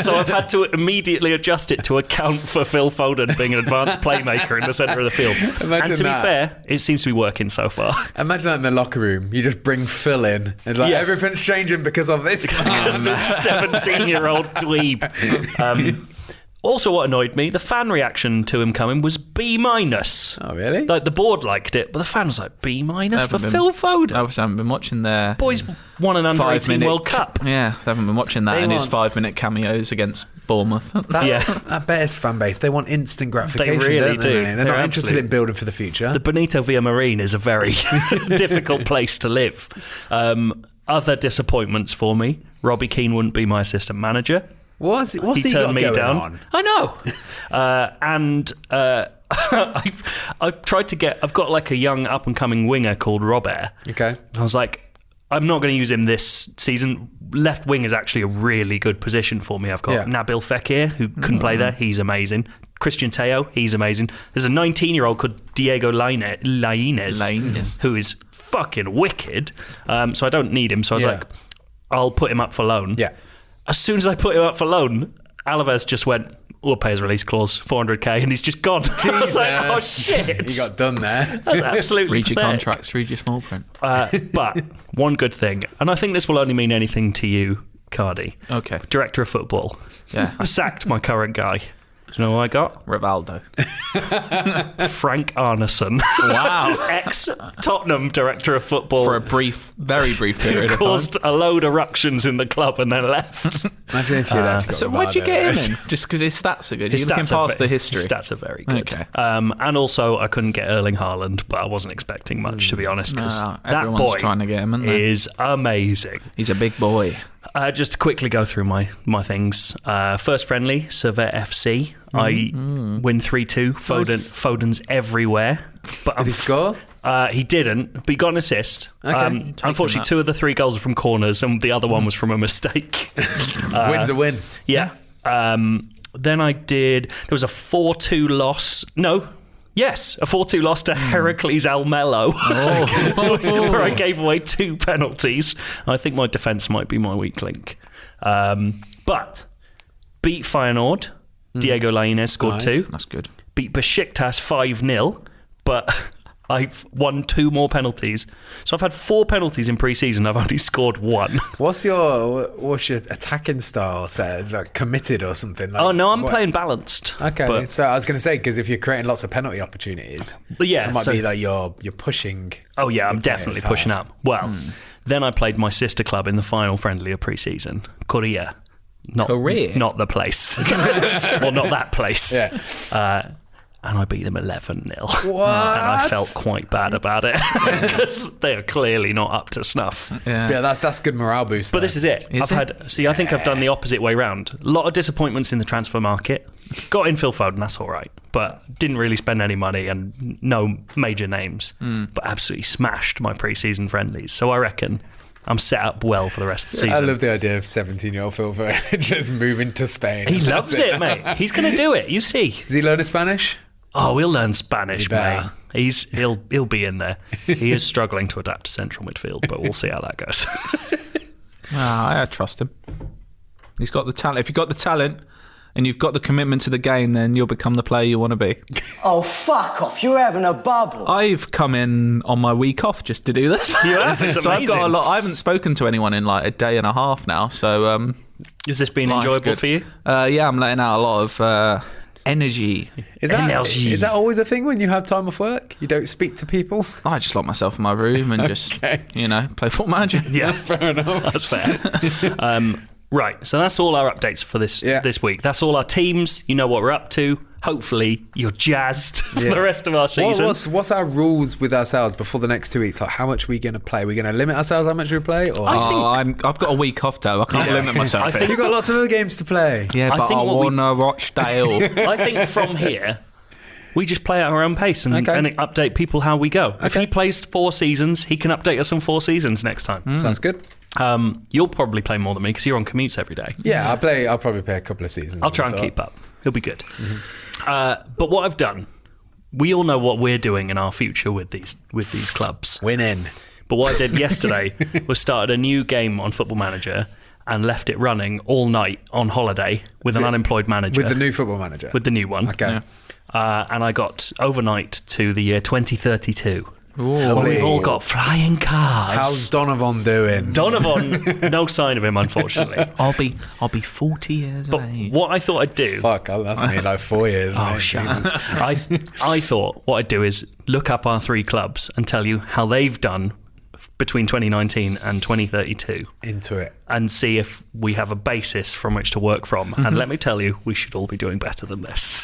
So I've had to immediately adjust it to account for Phil Foden being an advanced playmaker in the centre of the field. Imagine and to that. be fair, it seems to be working so far. Imagine that in the locker room. You just bring Phil in, and like Yeah. everything's changing because of this guy. Because this 17-year-old dweeb. Also, what annoyed me, the fan reaction to him coming was B-. Oh, really? Like, the board liked it, but the fan was like, B- for Haven't been- Phil Foden. I haven't been watching their Boys won an under 18 5-minute World Cup. Yeah, they haven't been watching that They in his want- 5-minute cameos against Bournemouth. Yeah. That Betis fan base, they want instant gratification. They really don't they? do. They're They're not interested absolute- in building for the future. The Benito Villamarín is a very difficult place to live. Other disappointments for me. Robbie Keane wouldn't be my assistant manager. What's he got turned me going down. on? I know. I've tried to get... I've got like a young up-and-coming winger called Robert. Okay. I was like, I'm not going to use him this season. Left wing is actually a really good position for me. I've got Nabil Fekir, who couldn't play there. He's amazing. Christian Teo, he's amazing. There's a 19-year-old called Diego Lainez, who is fucking wicked. So I don't need him. So I was like, I'll put him up for loan. Yeah. as soon as I put him up for loan, Alaves just went, we'll pay his release clause, 400k, and he's just gone. I was like, oh, shit. You got done there. That's absolutely Read your pathetic. contracts, read your small print. But one good thing, and I think this will only mean anything to you, Cardy. Okay. Director of football. Yeah. I sacked my current guy. Do you know what I got? Rivaldo. Frank Arneson. Wow. Ex-Tottenham director of football. For a very brief period of time. Caused a load of ructions in the club and then left. Imagine if you'd actually got So why'd you Rivaldo. get him in? Just because his stats are good? You're His looking stats are past the history. His stats are very good. Okay. And also, I couldn't get Erling Haaland, but I wasn't expecting much, to be honest, because No, that everyone's boy trying to get him, isn't they? is amazing. He's a big boy. Just to quickly go through my things. First friendly, Servette FC. I win 3-2. Foden's everywhere. But Did he score? he didn't, but he got an assist. Okay. Unfortunately, that. 2 of the 3 goals were from corners, and the other one was from a mistake. Win's a win. Yeah. Then I did. There was a 4-2 loss. No. Yes, a 4-2 loss to Heracles Almelo, where I gave away 2 penalties. I think my defence might be my weak link. But beat Feyenoord. Diego Lainez scored 2. That's good. Beat Besiktas 5-0, but I've won 2 more penalties. So I've had 4 penalties in pre-season. I've only scored 1. What's your attacking style? Is that committed or something? Like, Oh no, I'm playing balanced. Okay, but, so I was going to say, because if you're creating lots of penalty opportunities, but yeah, it might so- be like you're pushing. Oh yeah, I'm your definitely players pushing hard. up. Well, then I played my sister club in the final friendly of pre-season, Korea. Korea? Not the place. Well, not that place. Yeah. And I beat them 11-0. What? And I felt quite bad about it because they are clearly not up to snuff. Yeah, that's good morale boost. But this is it. I think I've done the opposite way round. A lot of disappointments in the transfer market. Got in Phil Foden, that's all right. But didn't really spend any money and no major names. But absolutely smashed my pre-season friendlies. So I reckon I'm set up well for the rest of the season. I love the idea of 17-year-old Phil Foden just moving to Spain. He loves it, mate. He's going to do it. You see. Is he learning Spanish? Oh, he'll learn Spanish, mate. better. He'll be in there. He is struggling to adapt to central midfield, but we'll see how that goes. I trust him. He's got the talent. If you've got the talent and you've got the commitment to the game, then you'll become the player you want to be. Oh, fuck off. You're having a bubble. I've come in on my week off just to do this. You have? It's So I've got a amazing. lot. I haven't spoken to anyone in like a day and a half now. So Has this been life's enjoyable good. for you? Yeah, I'm letting out a lot of energy. Is that always a thing when you have time off work? You don't speak to people? I just lock myself in my room and just, play Football Manager. Yeah, Fair enough. that's fair. Right, so that's all our updates for this week. That's all our teams. You know what we're up to. Hopefully, you're jazzed for the rest of our season. What's our rules with ourselves before the next 2 weeks? Like, how much are we going to play? Are we going to limit ourselves how much we play? Or I've got a week off, though. I can't limit myself. I think you've got lots of other games to play. Yeah, I but think I what we- want to watch Dale. I think from here, we just play at our own pace and update people how we go. If he plays 4 seasons, he can update us on 4 seasons next time. Sounds good. You'll probably play more than me because you're on commutes every day. Yeah, I'll probably play a couple of seasons. I'll try and keep up. It'll be good. But what I've done, we all know what we're doing in our future with these clubs. Winning. But what I did yesterday was started a new game on Football Manager and left it running all night on holiday with an unemployed manager. With the new Football Manager? With the new one. Okay. And I got overnight to the year 2032. Ooh. We've all got flying cars. How's Donovan doing? Donovan, no sign of him, unfortunately. I'll be 40 years But old. what I thought I'd do... Fuck, that's me like 4 years. Oh, mate. shut Jesus. up. I thought what I'd do is look up our 3 clubs and tell you how they've done between 2019 and 2032 Into it. and see if we have a basis from which to work from. And let me tell you, we should all be doing better than this.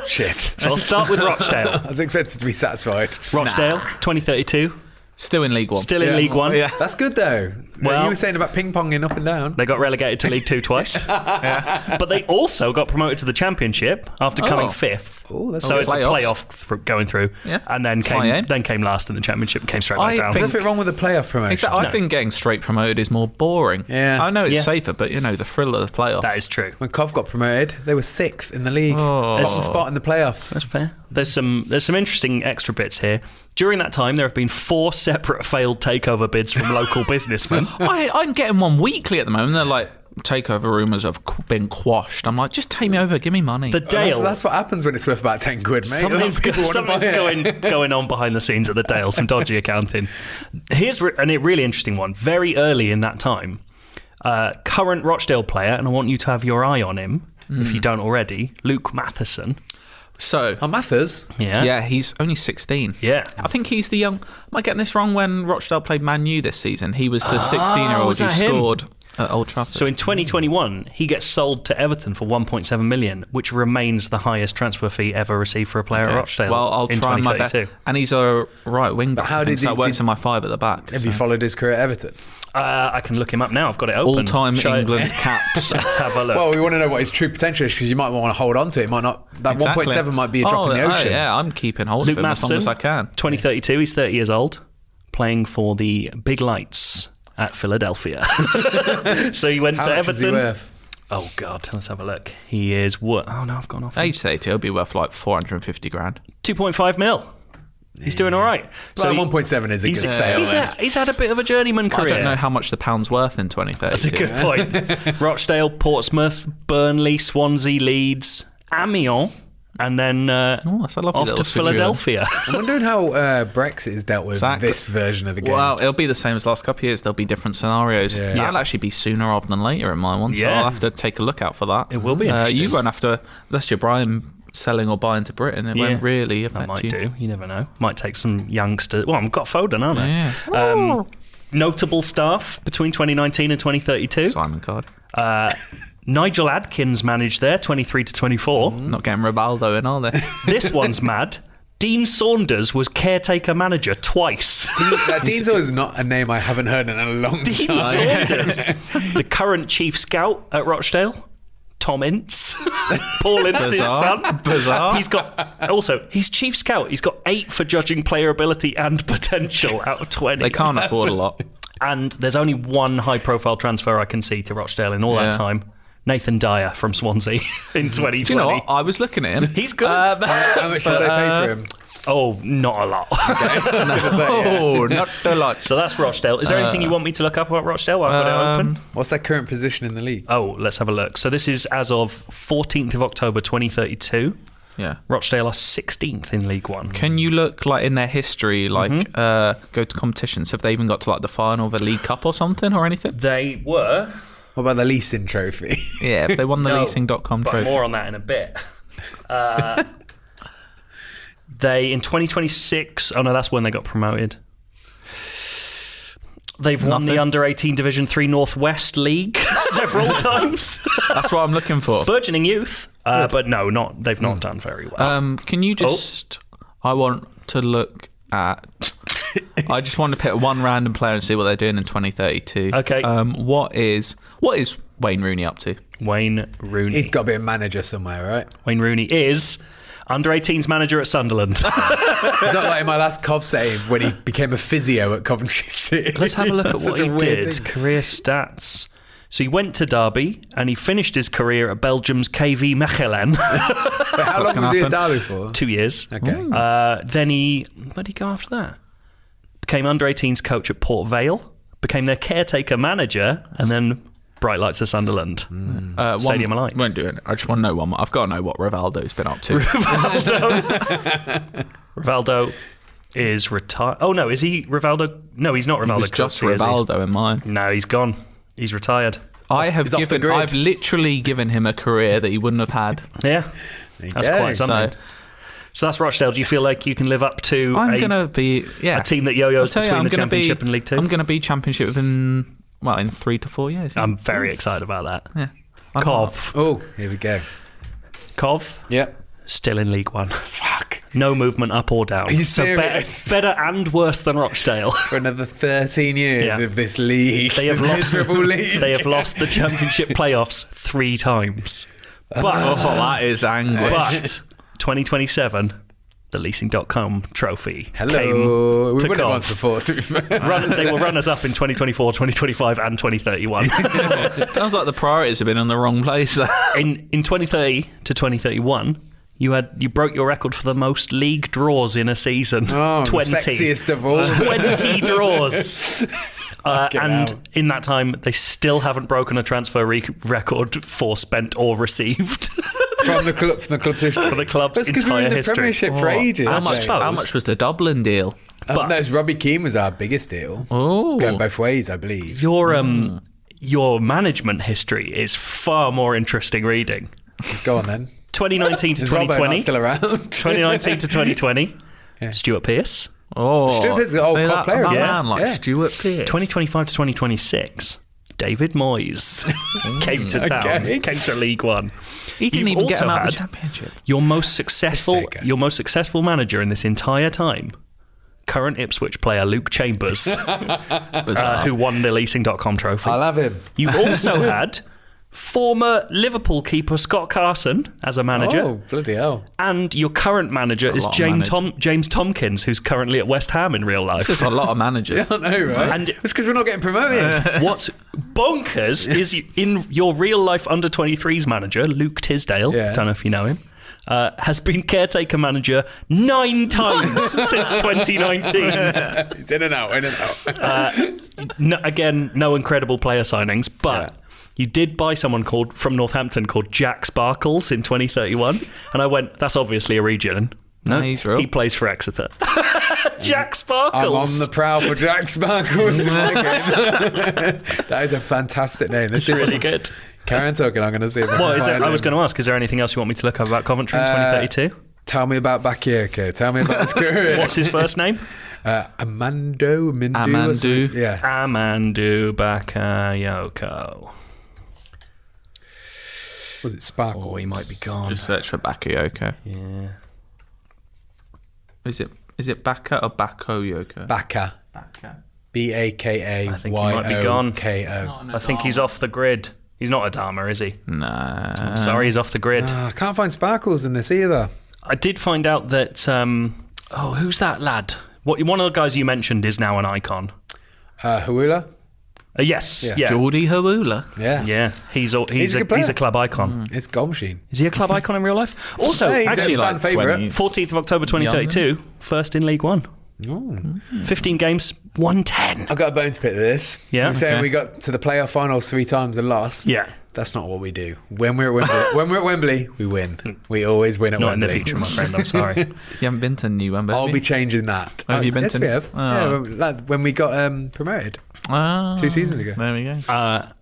Shit. So I'll start with Rochdale. I was expected to be satisfied. Rochdale, 2032. Still in League One. Still in League One. Yeah. That's good though. Well- you were saying about ping-ponging up and down. They got relegated to League 2 twice. But they also got promoted to the Championship after coming 5th. Oh, that's so good. it's a playoff going through. Yeah. And then came last in the Championship and came straight back down. There's nothing wrong with the playoff promotion. Exactly. I think getting straight promoted is more boring. Yeah. I know it's Yeah. safer, but the thrill of the playoffs. That is true. When Cov got promoted, they were 6th in the league. Oh. Bottom spot in the playoffs. That's fair. There's some interesting extra bits here. During that time, there have been 4 separate failed takeover bids from local businessmen. I'm getting one weekly at the moment. They're like takeover rumours have been quashed. I'm like, just take me over, give me money. The Dale. That's what happens when it's worth about 10 quid, mate. Something's going on behind the scenes at the Dale, some dodgy accounting. Here's a really interesting one. Very early in that time, current Rochdale player, and I want you to have your eye on him, if you don't already, Luke Matheson. So, Mathers? Yeah, he's only 16. Yeah. I think he's the young... Am I getting this wrong? When Rochdale played Man U this season, he was the 16-year-old who scored at Old Trafford. So in 2021, he gets sold to Everton for 1.7 million, which remains the highest transfer fee ever received for a player at Rochdale. Well, I'll try my best. And he's a right wing back. How did he... that works in my 5 at the back. Have you followed his career at Everton? I can look him up now. I've got it open. All-time England caps. Let's have a look. Well, we want to know what his true potential is because you might want to hold on to it. It might not. That 1.7 might be a drop in the ocean. Yeah, I'm keeping hold Luke of him as long as I can. 2032. He's 30 years old, playing for the Big Lights at Philadelphia. So he went to Everton. Is he worth? Oh God, let's have a look. He is what? Oh no, I've gone off. Age 32, he'll be worth like 450 grand. 2.5 mil. He's doing all right. So 1.7 is a good sale. He's had a bit of a journeyman career. I don't know how much the pound's worth in 2032. That's a good point. Rochdale, Portsmouth, Burnley, Swansea, Leeds, Amiens, and then that's a lovely off to Philadelphia. I'm wondering how Brexit is dealt with this version of the game. Well, it'll be the same as the last couple of years. There'll be different scenarios. Yeah. That'll actually be sooner rather than later in my one, so I'll have to take a look out for that. It will be interesting. You won't have to, unless you're Brian selling or buying to Britain, it won't really affect you. That might do. You never know. Might take some youngsters. Well, I've got Foden, aren't I? Yeah. Notable staff between 2019 and 2032. Simon Cardy. Nigel Adkins managed there, 23 to 24. Not getting Rivaldo in, are they? This one's mad. Dean Saunders was caretaker manager twice. Dean Saunders is not a name I haven't heard in a long time. Dean Saunders. The current chief scout at Rochdale. Tom Ince, Paul Ince's son. Bizarre. He's chief scout. He's got 8 for judging player ability and potential out of 20. They can't afford a lot. And there's only one high-profile transfer I can see to Rochdale in all that time. Nathan Dyer from Swansea in 2020. Do you know what? I was looking at him. He's good. How much did they pay for him? Oh, not a lot. Not a lot. So that's Rochdale. Is there anything you want me to look up about Rochdale while I've got it open? What's their current position in the league? Oh, let's have a look. So this is as of 14th of October 2032. Yeah. Rochdale are 16th in League One. Can you look like in their history, like go to competitions? Have they even got to like the final of a League Cup or something or anything? They were. What about the leasing trophy? Yeah, if they won the leasing.com trophy. But more on that in a bit. They, in 2026... Oh, no, that's when they got promoted. They've won the Under-18 Division 3 Northwest League several times. That's what I'm looking for. Burgeoning youth. But no, they've not done very well. Can you just... I want to look at... I just want to pick one random player and see what they're doing in 2032. Okay. What is Wayne Rooney up to? Wayne Rooney. He's got to be a manager somewhere, right? Wayne Rooney is... Under-18s manager at Sunderland. It's not like in my last Cov save when he became a physio at Coventry City. Let's have a look at what he did. Thing. Career stats. So he went to Derby and he finished his career at Belgium's KV Mechelen. How long was he at Derby for? 2 years. Okay. Then where did he go after that? Became Under-18s coach at Port Vale. Became their caretaker manager and then... Bright Lights of Sunderland. Stadium of Light. Won't do it. I just want to know one more. I've got to know what Rivaldo's been up to. Rivaldo is retired. Oh, no. Is he Rivaldo? No, he's not Rivaldo. He was just Rivaldo in mine. No, he's gone. He's retired. I've literally given him a career that he wouldn't have had. Yeah. That's quite something. So that's Rochdale. Do you feel like you can live up to a team that yo-yos between the Championship and League Two? I'm going to be Championship within... Well, in 3 to 4 years. I'm very excited about that. Yeah. Cov. Oh, here we go. Cov. Yep. Still in League One. Fuck. No movement up or down. Are you serious? So better and worse than Rochdale. For another 13 years of this league. They have miserable league. They have lost the Championship playoffs 3 times. But that is anguish. But 2027... the leasing.com trophy. Hello. We've won it once before, to be fair. They will run us up in 2024, 2025 and 2031. Sounds like the priorities have been in the wrong place. In 2030 to 2031, you broke your record for the most league draws in a season. 20. The sexiest of all. 20 draws. hell. In that time, they still haven't broken a transfer record for spent or received from the club's That's because we were in the history. Premiership for ages. How much was the Dublin deal? No, Robbie Keane was our biggest deal. Oh, Going both ways, I believe. Your management history is far more interesting reading. Go on then. 2019 to Is Robbo 2020. not still around? 2019 to 2020. Stuart Pearce. Stuart Pearce is an old club player. Stuart Pearce. 2025 to 2026. David Moyes came to town. Okay. Came to League One. He didn't You've even get him also out of the had Championship. Your most successful Mistake. manager in this entire time, current Ipswich player Luke Chambers, who won the leasing.com trophy. I'll have him. You've also had former Liverpool keeper Scott Carson as a manager. Oh, bloody hell. And your current manager is lot of James Tompkins, who's currently at West Ham in real life. It's just a lot of managers. I know, right? And it's because we're not getting promoted. what's bonkers is in your real life under 23s manager, Luke Tisdale, don't know if you know him, has been caretaker manager 9 times since 2019. It's in and out. No incredible player signings, but you did buy someone from Northampton called Jack Sparkles in 2031, and I went, that's obviously a region. No, he's real. He plays for Exeter. Jack Sparkles. I'm on the prowl for Jack Sparkles. That is a fantastic name. It's really good. Carry on talking. I'm going to see. I was going to ask, is there anything else you want me to look up about Coventry in 2032? Tell me about Bakayoko. Tell me about his career. What's his first name? Amandu. Yeah. Amandu Bakayoko. Was it Sparkles? Oh, he might be gone. Just search for Bakayoko. Yeah. Is it Baka or Bakoyoko? Baka. B-A-K-A-Y-O-K-O. I think he might be gone. I think he's off the grid. He's not Adama, is he? No. I'm sorry, he's off the grid. I can't find Sparkles in this either. I did find out that... who's that lad? One of the guys you mentioned is now an icon. Hawula? Yes. Yeah. Geordie Hawula. Yeah. He's a club icon. It's goal machine. Is he a club icon in real life? Also, he's actually, a fan favourite. 14th of October 2032, first in League One. 15 games, 110. I've got a bone to pick with this. Yeah. We're saying Okay. we got to the playoff finals 3 times and lost. Yeah. That's not what we do. When we're at Wembley, we win. We always win at Not Wembley. in the future, my friend. I'm sorry. You haven't been to New Wembley? I'll be changing that. Have you been yes, to- we have. Oh. Yeah, when we got promoted 2 seasons ago. There we go.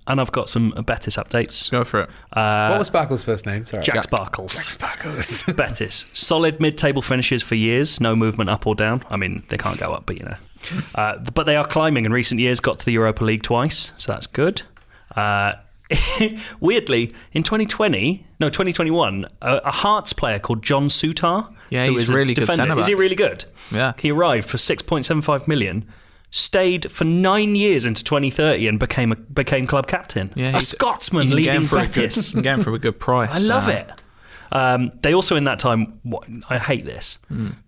And I've got some Betis updates. Go for it. What was Sparkles' first name? Sorry. Jack Sparkles. Sparkles. Betis. Solid mid-table finishes for years. No movement up or down. I mean, they can't go up, but you know. But they are climbing in recent years. Got to the Europa League twice, so that's good. Weirdly, in 2021, a Hearts player called John Sutar, Yeah, who he's is a really good defender. centre-back. Is he really good? Yeah. He arrived for 6.75 million, stayed for 9 years into 2030, and became club captain. Yeah, a Scotsman you can get leading him for Betis. You can get him for a good price. I love it. They also, in that time, I hate this,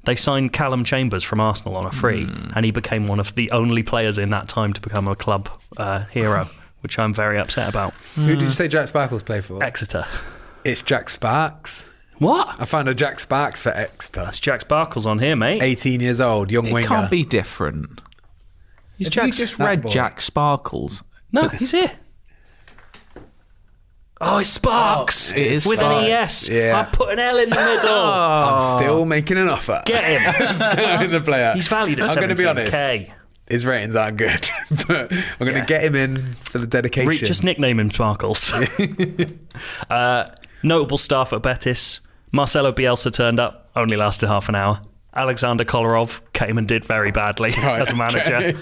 they signed Callum Chambers from Arsenal on a free, and he became one of the only players in that time to become a club hero, which I'm very upset about. Who did you say Jack Sparkles play for? Exeter. It's Jack Sparks. What? I found a Jack Sparks for Exeter. That's Jack Sparkles on here, mate. 18 years old, young winger. It can't be different. He's Have you Jack's. just that read boy. Jack Sparkles? No, he's here. Oh, it's Sparks. it is with Sparks. an ES. Yeah. I put an L in the middle. I'm still making an offer. Get him. in the player. He's valued at I'm going to be honest. $17K. His ratings aren't good, but I'm going to get him in for the dedication. Just nickname him Sparkles. Notable staff at Betis. Marcelo Bielsa turned up, only lasted half an hour. Alexander Kolarov came and did very badly as a manager. Okay.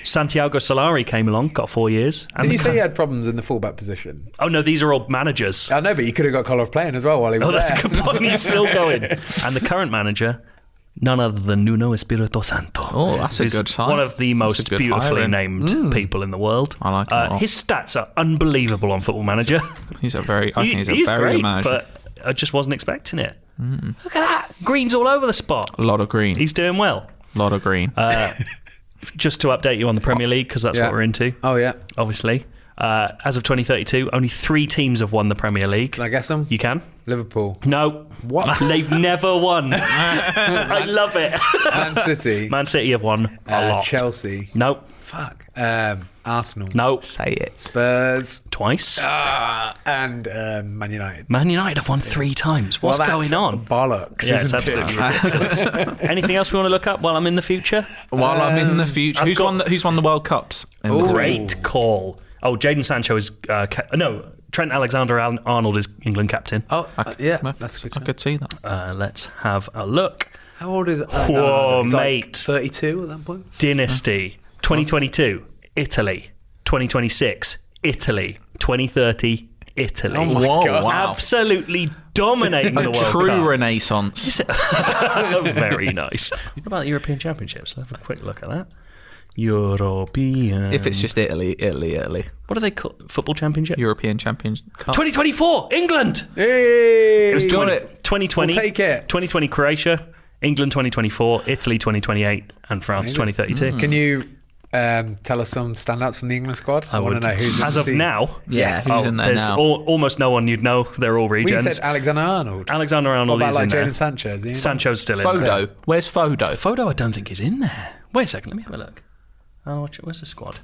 Santiago Solari came along, got 4 years. And Didn't you say he had problems in the fullback position? Oh no, these are all managers. I know, but you could have got Kolarov playing as well while he was Oh, that's there. a good point. He's still going. And the current manager, none other than Nuno Espirito Santo. Oh, that's a who's good sign. one of the That's a most good beautifully hiring. named people in the world. I like him a lot. His stats are unbelievable on Football Manager. He's a very, I think he's a He's very great, good manager. but I just wasn't expecting it. Look at that. Green's all over the spot. A lot of green. He's doing well. A lot of green. Just to update you on the Premier League, because that's Yeah. what we're into, Oh, yeah. obviously. As of 2032, only 3 teams have won the Premier League. Can I guess them? You can? Liverpool. No. What? They've never won. I love it. Man City. Man City have won a lot. Chelsea. Nope. Fuck. Arsenal. No. Say it. Spurs. Twice. And Man United. Man United have won 3 times. What's Well, that's going on? Bollocks, Yeah, it's isn't absolutely it? ridiculous. Anything else we want to look up while I'm in the future? While I'm in the future, who's won the World Cups? in between? Great call. Oh, Jadon Sancho is... Trent Alexander-Arnold is England captain. Oh, yeah. That's good. I could see that. Let's have a look. How old is it? Whoa, He's mate. Like 32 at that point? Dynasty. 2022, Italy. 2026, Italy. 2030, Italy. Oh my God. Wow. Absolutely dominating the A World true Cup. renaissance. Very nice. What about the European Championships? Let's have a quick look at that. European. If it's just Italy. What do they call football championship? European Champions Cup. 2024, England. Hey! It was got it. 2020. We'll take it. 2020, Croatia. England 2024, Italy 2028, and France 2032. Can you tell us some standouts from the England squad? I want would. to know who's in As the of team. now, Yes. Who's in there there's now? almost no one you'd know. They're all We regions. said Alexander-Arnold. What Alexander-Arnold about is like in there. Jadon Sancho? Is he in? Sancho's still in there. Fodo. Where's Fodo? Fodo, I don't think is in there. Wait a second, let me have a look. Oh, where's the squad?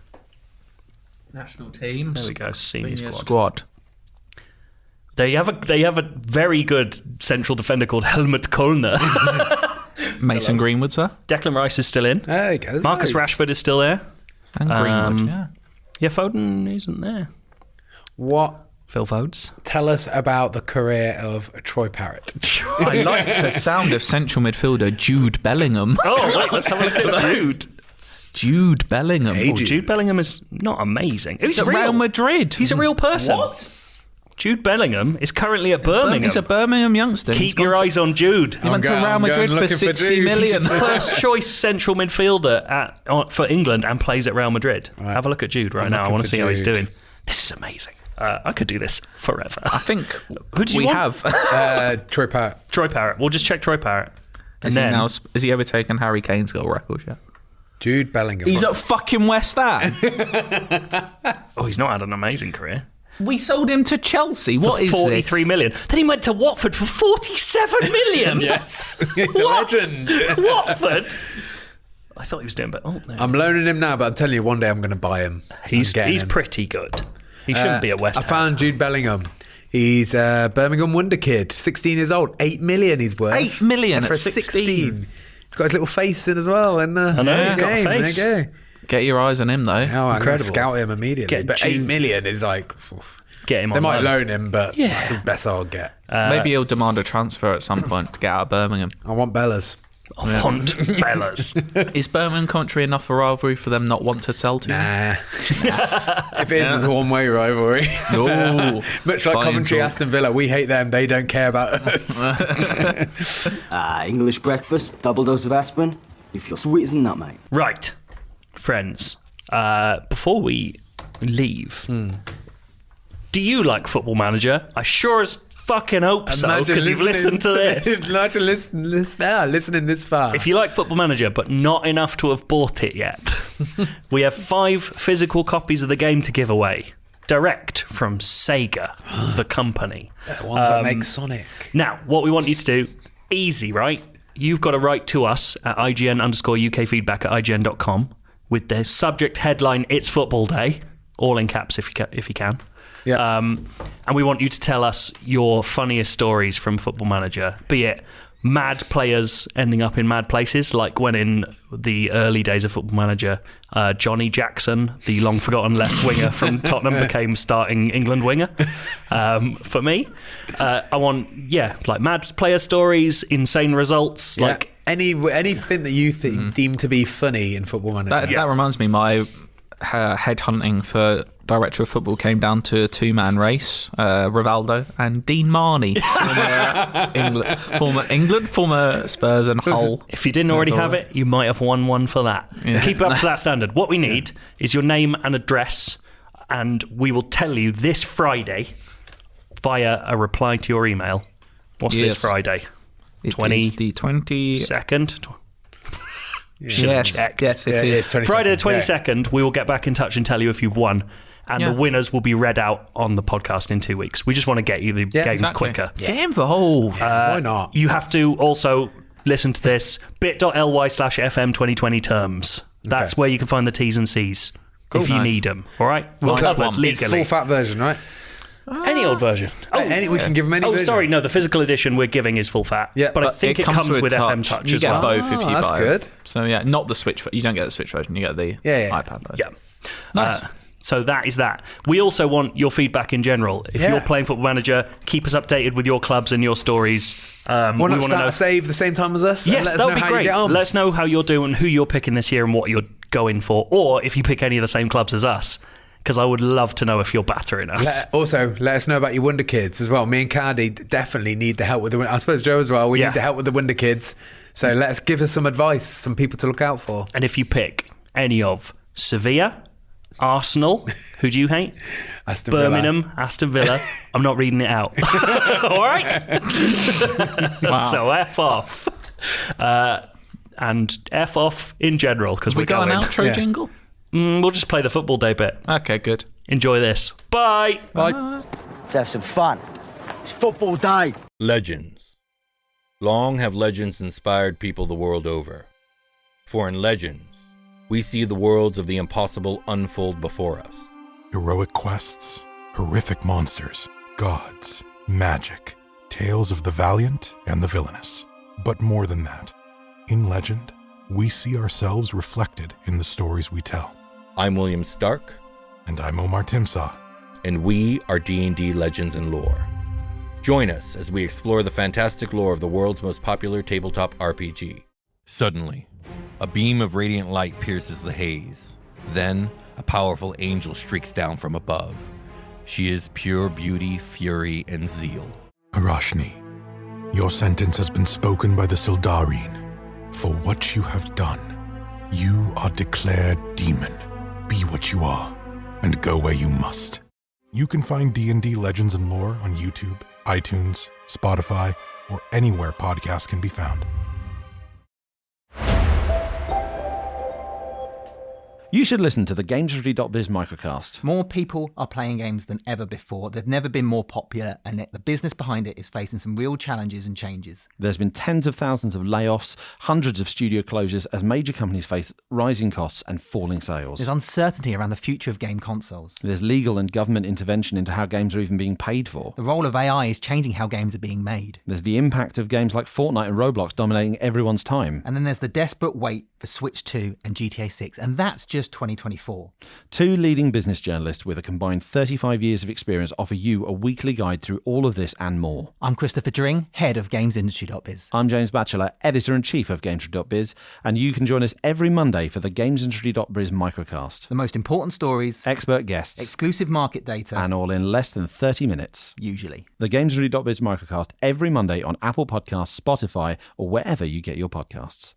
National teams. There we go, senior squad. Squad. They have a very good central defender called Helmut Kölner. Mason Greenwood, sir. Declan Rice is still in. There you go. There's Marcus loads. Rashford is still there. And Greenwood, yeah. Yeah, Foden isn't there. What? Phil Fodes. Tell us about the career of Troy Parrott. I like the sound of central midfielder Jude Bellingham. Oh, wait, let's have a look at Jude. Jude Bellingham. Hey, Oh, Jude Bellingham is not amazing. He's He's at Real Madrid. He's a real person. What? Jude Bellingham is currently at Birmingham. He's a Birmingham youngster. He's Keep your gone to- eyes on Jude. He went to Real I'm Madrid going for looking for 60 Jude. million. First choice central midfielder for England and plays at Real Madrid. Right. Have a look at Jude right I'm now. I looking want to for see how he's Jude. doing. This is amazing. I could do this forever. I think Who did you we want? have. Troy Parrott. Troy Parrott. We'll just check Troy Parrott. And then Has he overtaken Harry Kane's goal record yet? Jude Bellingham. He's at fucking West Ham. he's not had an amazing career. We sold him to Chelsea. What For is 43 this? million. Then he went to Watford for 47 million. Yes. He's a What? legend. Watford. I thought he was doing better. Oh, no. I'm loaning him now, but I'm telling you, one day I'm going to buy him. He's I'm getting him. pretty good. He shouldn't be at West I Ham. found Jude Bellingham. He's a Birmingham wonder kid, 16 years old, 8 million he's worth. 8 million for at a 16. He's got his little face in as well. In the I know, he's got a game. face. There you go. Get your eyes on him, though. Oh, I'm going to Incredible. scout him immediately. Get But 8 Jude- million is like... Get him They on might loan. loan him, but Yeah. that's the best I'll get. Maybe he'll demand a transfer at some point to get out of Birmingham. I want Bellas. Hunt Bellas. Is Birmingham country enough for rivalry for them not want to sell to you? Nah. If it is, it's a one-way rivalry. Ooh, Much like fine Coventry, talk. Aston Villa, we hate them, they don't care about us. English breakfast, double dose of aspirin. You feel sweet as a nut, mate. Right, friends. Before we leave, do you like Football Manager? I sure as fucking hope so, because you've listened to this. Imagine listening this far. If you like Football Manager, but not enough to have bought it yet, we have 5 physical copies of the game to give away, direct from Sega, the company. The ones that make Sonic. Now, what we want you to do, easy, right? You've got to write to us at IGN_UK feedback at IGN.com with the subject headline, It's Football Day, all in caps if you can. Yeah. And we want you to tell us your funniest stories from Football Manager, be it mad players ending up in mad places, like when in the early days of Football Manager, Johnny Jackson, the long-forgotten left winger from Tottenham, became starting England winger. For me, I want, like mad player stories, insane results, like anything that you deem to be funny in Football Manager. That reminds me, my headhunting for director of football came down to a 2-man race. Rivaldo and Dean Marney, former Spurs and Hull. If you didn't already have it, you might have won one for that. Yeah. Keep up to that standard. What we need is your name and address, and we will tell you this Friday via a reply to your email. What's Yes. this Friday? It is the 20... Second. Yes, checked. yes, it is. Friday the 22nd, we will get back in touch and tell you if you've won. And the winners will be read out on the podcast in 2 weeks. We just want to get you the games exactly. quicker. Get involved. Why not? You have to also listen to this bit.ly/FM 2020 terms. That's where you can find the T's and C's if you need them. All right? What's that Covered one? It's legally. full fat version, right? Any old version. We can give them any version. Sorry, no, the physical edition we're giving is full fat. Yeah, but I think it comes with FM Touch you as get well. both if you that's buy good. it. So yeah, not the Switch. You don't get the Switch version. You get the iPad version. Yeah. Nice. So that is that. We also want your feedback in general. If you're playing Football Manager, keep us updated with your clubs and your stories. We want to start know. a save the same time as us? Yes, let us that know would be how you great. get on. Let us know how you're doing, who you're picking this year, and what you're going for, or if you pick any of the same clubs as us. Because I would love to know if you're battering us. Also, let us know about your Wonder Kids as well. Me and Cardy definitely need the help with the. I suppose Joe as well. We need the help with the Wonder Kids. So give us some advice, some people to look out for. And if you pick any of Sevilla, Arsenal, who do you hate? Birmingham, Aston Villa. I'm not reading it out. All right. So F off, and F off in general because we got an outro jingle. We'll just play the football day bit. Okay, good. Enjoy this. Bye. Bye. Let's have some fun. It's football day. Legends. Long have legends inspired people the world over. For in legends, we see the worlds of the impossible unfold before us. Heroic quests, horrific monsters, gods, magic, tales of the valiant and the villainous. But more than that, in legend, we see ourselves reflected in the stories we tell. I'm William Stark. And I'm Omar Timsaw. And we are D&D Legends and Lore. Join us as we explore the fantastic lore of the world's most popular tabletop RPG. Suddenly, a beam of radiant light pierces the haze. Then, a powerful angel streaks down from above. She is pure beauty, fury, and zeal. Arashni, your sentence has been spoken by the Sildarine. For what you have done, you are declared demon. Be what you are, and go where you must. You can find D&D Legends and Lore on YouTube, iTunes, Spotify, or anywhere podcasts can be found. You should listen to the GamesIndustry.biz microcast. More people are playing games than ever before. They've never been more popular, and the business behind it is facing some real challenges and changes. There's been tens of thousands of layoffs, hundreds of studio closures as major companies face rising costs and falling sales. There's uncertainty around the future of game consoles. There's legal and government intervention into how games are even being paid for. The role of AI is changing how games are being made. There's the impact of games like Fortnite and Roblox dominating everyone's time. And then there's the desperate wait for Switch 2 and GTA 6, and that's just 2024. Two leading business journalists with a combined 35 years of experience offer you a weekly guide through all of this and more. I'm Christopher Dring, head of GamesIndustry.biz. I'm James Batchelor, editor-in-chief of GamesIndustry.biz, and you can join us every Monday for the GamesIndustry.biz microcast. The most important stories, expert guests, exclusive market data, and all in less than 30 minutes. Usually. The GamesIndustry.biz microcast every Monday on Apple Podcasts, Spotify, or wherever you get your podcasts.